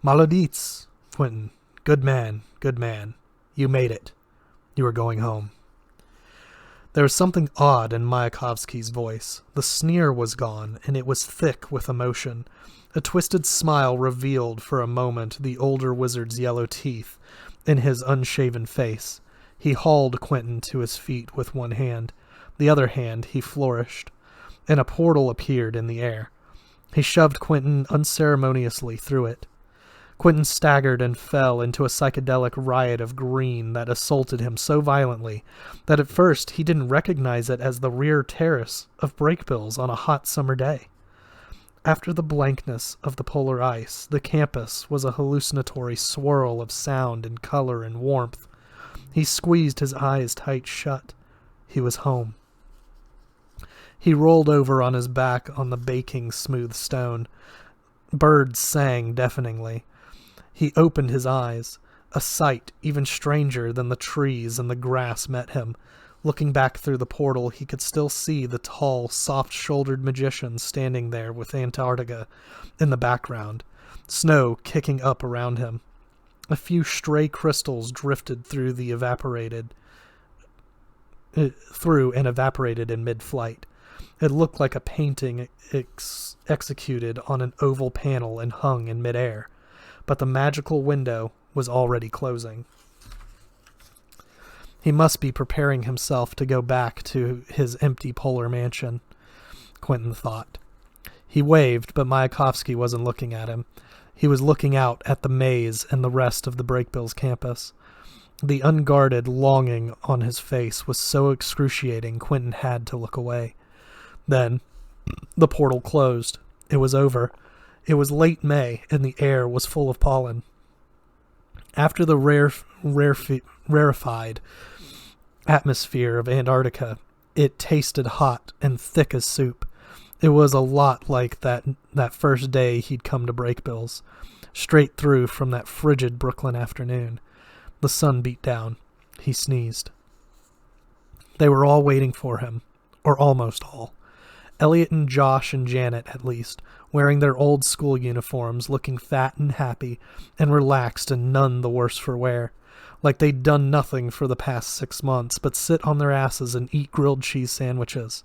"Maladies, Quentin. Good man, good man. You made it. You are going home." There was something odd in Mayakovsky's voice. The sneer was gone, and it was thick with emotion. A twisted smile revealed for a moment the older wizard's yellow teeth in his unshaven face. He hauled Quentin to his feet with one hand. The other hand he flourished, and a portal appeared in the air. He shoved Quentin unceremoniously through it. Quentin staggered and fell into a psychedelic riot of green that assaulted him so violently that at first he didn't recognize it as the rear terrace of Brakebills on a hot summer day. After the blankness of the polar ice, the campus was a hallucinatory swirl of sound and color and warmth. He squeezed his eyes tight shut. He was home. He rolled over on his back on the baking smooth stone. Birds sang deafeningly. He opened his eyes. A sight even stranger than the trees and the grass met him. Looking back through the portal, he could still see the tall, soft-shouldered magician standing there with Antarctica in the background, snow kicking up around him. A few stray crystals drifted through and evaporated in mid-flight. It looked like a painting executed on an oval panel and hung in midair. but the magical window was already closing. He must be preparing himself to go back to his empty polar mansion, Quentin thought. He waved, but Mayakovsky wasn't looking at him. He was looking out at the maze and the rest of the Brakebills campus. The unguarded longing on his face was so excruciating Quentin had to look away. Then the portal closed. It was over. It was late May, and the air was full of pollen. After the rarefied atmosphere of Antarctica, it tasted hot and thick as soup. It was a lot like that first day he'd come to Brakebills, straight through from that frigid Brooklyn afternoon. The sun beat down. He sneezed. They were all waiting for him, or almost all. Elliot and Josh and Janet, at least, wearing their old school uniforms, looking fat and happy, and relaxed and none the worse for wear, like they'd done nothing for the past 6 months but sit on their asses and eat grilled cheese sandwiches.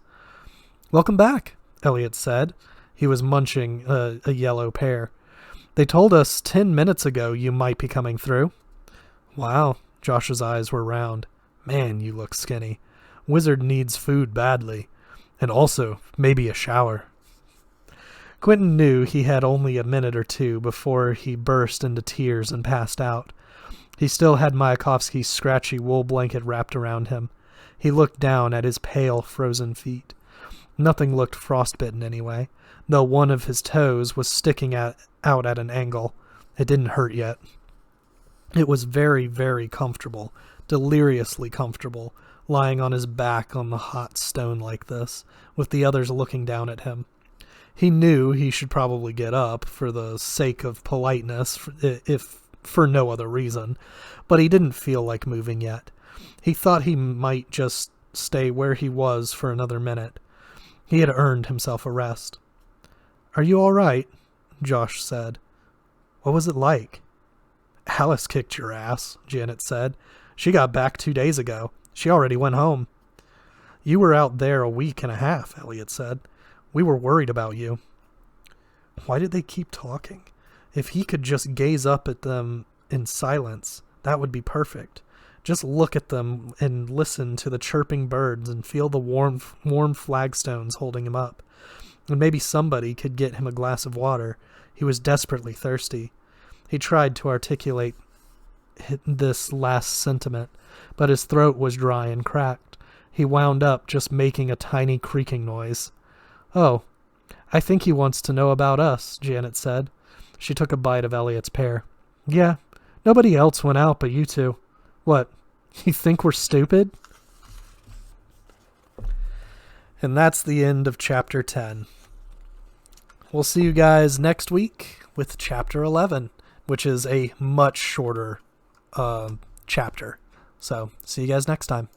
"Welcome back," Elliot said. He was munching a yellow pear. "They told us 10 minutes ago you might be coming through." "Wow," Josh's eyes were round. "Man, you look skinny. Wizard needs food badly. And also, maybe a shower." Quentin knew he had only a minute or two before he burst into tears and passed out. He still had Mayakovsky's scratchy wool blanket wrapped around him. He looked down at his pale, frozen feet. Nothing looked frostbitten anyway, though one of his toes was sticking out at an angle. It didn't hurt yet. It was very, very comfortable, deliriously comfortable, lying on his back on the hot stone like this, with the others looking down at him. He knew he should probably get up, for the sake of politeness, if for no other reason, but he didn't feel like moving yet. He thought he might just stay where he was for another minute. He had earned himself a rest. "Are you all right?" Josh said. "What was it like?" "Alice kicked your ass," Janet said. "She got back 2 days ago. She already went home." "You were out there a week and a half," Elliot said. "We were worried about you." Why did they keep talking? If he could just gaze up at them in silence, that would be perfect. Just look at them and listen to the chirping birds and feel the warm flagstones holding him up. And maybe somebody could get him a glass of water. He was desperately thirsty. He tried to articulate this last sentiment, but his throat was dry and cracked. He wound up just making a tiny creaking noise. "Oh, I think he wants to know about us," Janet said. She took a bite of Elliot's pear. "Yeah, nobody else went out but you two. What, you think we're stupid?" And that's the end of Chapter 10. We'll see you guys next week with Chapter 11, which is a much shorter chapter. So, see you guys next time.